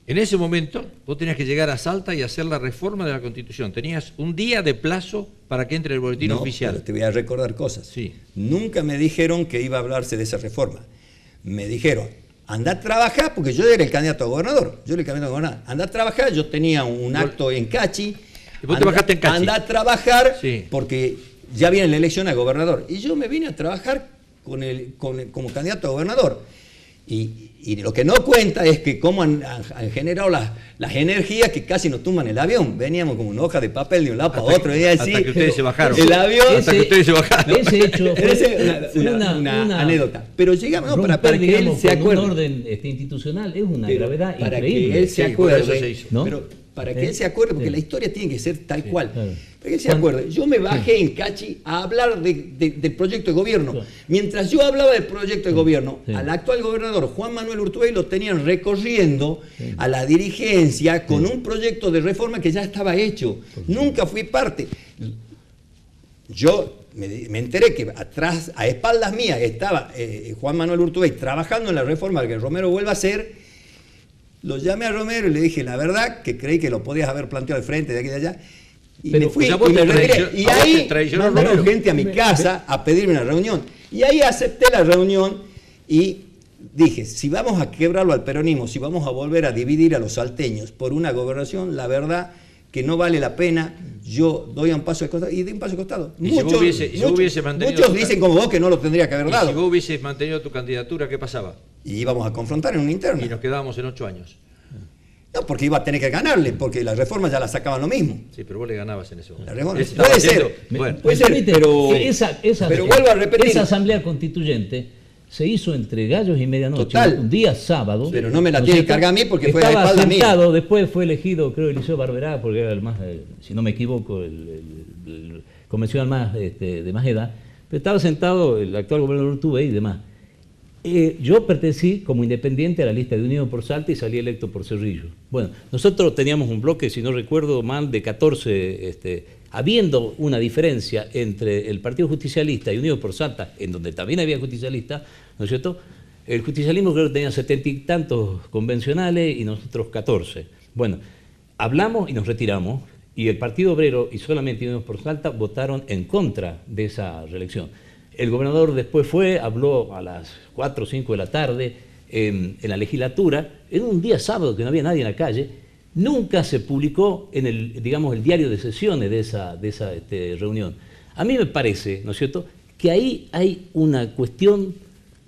En ese momento, vos tenías que llegar a Salta y hacer la reforma de la Constitución. Tenías un día de plazo para que entre el boletín oficial. Pero te voy a recordar cosas. Sí. Nunca me dijeron que iba a hablarse de esa reforma. Me dijeron, anda a trabajar, porque yo era el candidato a gobernador. Yo era el candidato a gobernador. Anda a trabajar, yo tenía un acto en Cachi. ¿Y vos te bajaste en Cachi? Anda a trabajar, sí, porque ya viene la elección a gobernador. Y yo me vine a trabajar como candidato a gobernador. Y lo que no cuenta es que cómo han generado las energías que casi nos tumban el avión. Veníamos como una hoja de papel de un lado para otro. Hasta que ustedes se bajaron. El avión. Hasta que ustedes se bajaron. Ese hecho fue una anécdota. Pero llegamos para que él se acuerde. Un orden institucional es una gravedad para increíble. Que él se acuerde. Se hizo, ¿no? Pero para que él se acuerde, porque la historia tiene que ser tal cual. Claro. Para que él se acuerde. Yo me bajé en Cachi a hablar del proyecto de gobierno. Claro. Mientras yo hablaba del proyecto de gobierno, al actual gobernador Juan Manuel Urtubey lo tenían recorriendo a la dirigencia con un proyecto de reforma que ya estaba hecho. Nunca fui parte. Yo me enteré que atrás, a espaldas mías, estaba Juan Manuel Urtubey trabajando en la reforma para que Romero vuelva a hacer. Lo llamé a Romero y le dije, la verdad, que creí que lo podías haber planteado de frente, de aquí y de allá. Y me fui y me retiré. Y ahí mandaron gente a mi casa a pedirme una reunión. Y ahí acepté la reunión y dije, si vamos a quebrarlo al peronismo, si vamos a volver a dividir a los salteños por una gobernación, la verdad que no vale la pena, yo doy un paso de costado, y di un paso de costado. Muchos dicen como vos que no lo tendría que haber dado. Si vos hubieses mantenido tu candidatura, ¿qué pasaba? Y íbamos a confrontar en una interna. Y nos quedábamos en 8 años. No, porque iba a tener que ganarle, porque las reformas ya las sacaban lo mismo. Sí, pero vos le ganabas en ese momento. Puede ser, bueno, puede ser, pero vuelvo a repetir. Esa asamblea constituyente se hizo entre gallos y medianoche, total, un día sábado. Pero no me la tiene que cargar a mí porque fue a la espalda mía. Sentado, después fue elegido, creo, Eliseo Barberá, porque era el más, si no me equivoco, el convencional más de más edad. Pero estaba sentado el actual gobernador Urtubey y demás. Yo pertenecí como independiente a la lista de Unión por Salta y salí electo por Cerrillo. Bueno, nosotros teníamos un bloque, si no recuerdo mal, de 14, habiendo una diferencia entre el Partido Justicialista y Unión por Salta, en donde también había justicialistas, ¿no es cierto? El justicialismo creo que tenía 70 y tantos convencionales y nosotros 14. Bueno, hablamos y nos retiramos, y el Partido Obrero y solamente Unión por Salta votaron en contra de esa reelección. El gobernador después habló a las 4 o 5 de la tarde en la legislatura, en un día sábado que no había nadie en la calle. Nunca se publicó en el diario de sesiones de esa reunión. A mí me parece, ¿no es cierto?, que ahí hay una cuestión,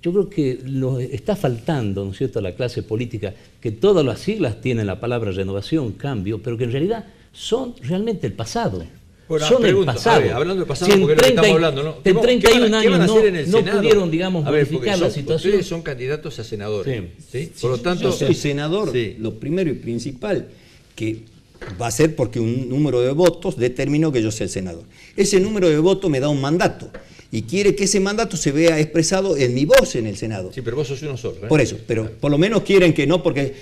yo creo que nos está faltando, ¿no es cierto?, a la clase política, que todas las siglas tienen la palabra renovación, cambio, pero que en realidad son realmente el pasado. Bueno, son pregunto, el pasado. ver, hablando del pasado, si porque es lo que estamos hablando, ¿no? En 31 años no Senado? pudieron, digamos, A ver, modificar la situación. Ustedes son candidatos a senadores. Sí. Por lo tanto, yo soy senador, sí. lo primero y principal que va a ser porque un número de votos determinó que yo sea el senador. Ese número de votos me da un mandato y quiere que ese mandato se vea expresado en mi voz en el Senado. Sí, pero vos sos uno solo. Por eso, pero por lo menos quieren que no, porque,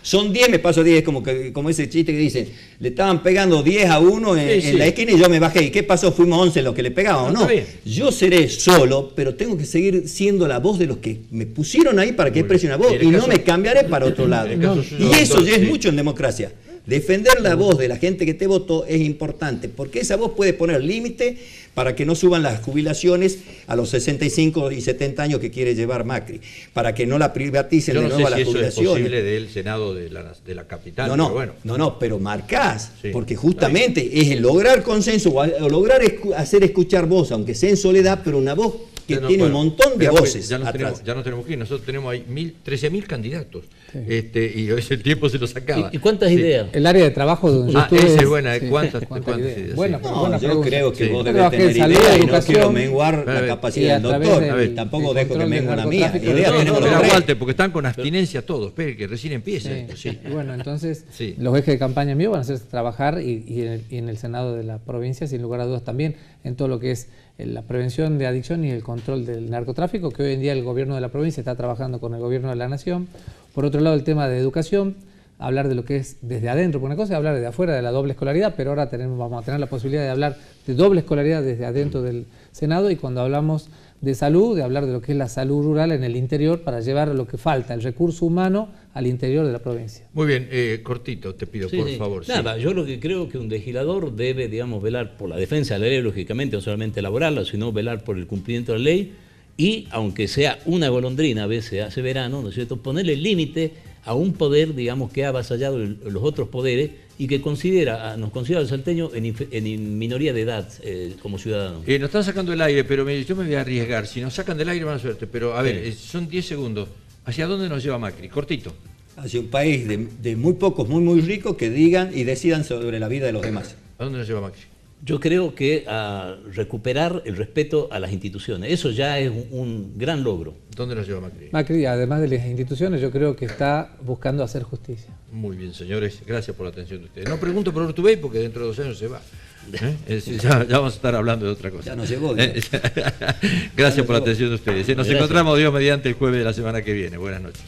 son 10, me paso 10, como ese chiste que dicen, le estaban pegando 10 a uno en la esquina y yo me bajé. ¿Y qué pasó? Fuimos 11 los que le pegábamos, ¿no? Yo seré solo, pero tengo que seguir siendo la voz de los que me pusieron ahí para que exprese una voz y no me cambiaré para otro lado. Y eso ya es mucho en democracia. Defender la voz de la gente que te votó es importante, porque esa voz puede poner límite para que no suban las jubilaciones a los 65 y 70 años que quiere llevar Macri, para que no la privaticen de nuevo las jubilaciones. Eso es posible del Senado de la capital. Pero marcás, porque justamente es el lograr consenso o lograr hacer escuchar voz, aunque sea en soledad, pero una voz que tiene un montón de voces ya nos atrás. tenemos que ir. Nosotros tenemos ahí 13.000 candidatos. Y ese tiempo se nos acaba. ¿Y cuántas ideas? El área de trabajo donde yo estuve... esa es buena. ¿Cuántas ideas? Bueno, yo creo que vos debes tener ideas y no quiero menguar la capacidad del doctor. Tampoco dejo que mengue la mía. Pero aguante, porque están con abstinencia todos. Espere que recién empieza. Y bueno, entonces los ejes de campaña mío van a ser trabajar y en el Senado de la provincia, sin lugar a dudas también, en todo lo que es la prevención de adicción y el control del narcotráfico, que hoy en día el gobierno de la provincia está trabajando con el gobierno de la nación. Por otro lado, el tema de educación, hablar de lo que es desde adentro, por una cosa es hablar desde afuera de la doble escolaridad, pero ahora vamos a tener la posibilidad de hablar de doble escolaridad desde adentro del Senado, y cuando hablamos de salud, de hablar de lo que es la salud rural en el interior para llevar lo que falta, el recurso humano, al interior de la provincia. Muy bien, cortito te pido, por favor. Nada, yo lo que creo que un legislador debe, digamos, velar por la defensa de la ley, lógicamente, no solamente elaborarla, sino velar por el cumplimiento de la ley y, aunque sea una golondrina, a veces hace verano, ¿no es cierto?, ponerle límite a un poder, digamos, que ha avasallado los otros poderes y que nos considera al salteño en minoría de edad como ciudadano. Nos están sacando el aire, pero yo me voy a arriesgar. Si nos sacan del aire, mala suerte. Pero, a ver, son 10 segundos. ¿Hacia dónde nos lleva Macri? Cortito. Hacia un país de muy pocos, muy ricos, que digan y decidan sobre la vida de los demás. ¿A dónde nos lleva Macri? Yo creo que a recuperar el respeto a las instituciones. Eso ya es un gran logro. ¿Dónde nos lleva Macri? Macri, además de las instituciones, yo creo que está buscando hacer justicia. Muy bien, señores. Gracias por la atención de ustedes. No pregunto por Urtubey porque dentro de 2 años se va. Ya vamos a estar hablando de otra cosa. Ya nos llevó. Gracias por la atención de ustedes. Nos encontramos, Dios mediante, el jueves de la semana que viene. Buenas noches.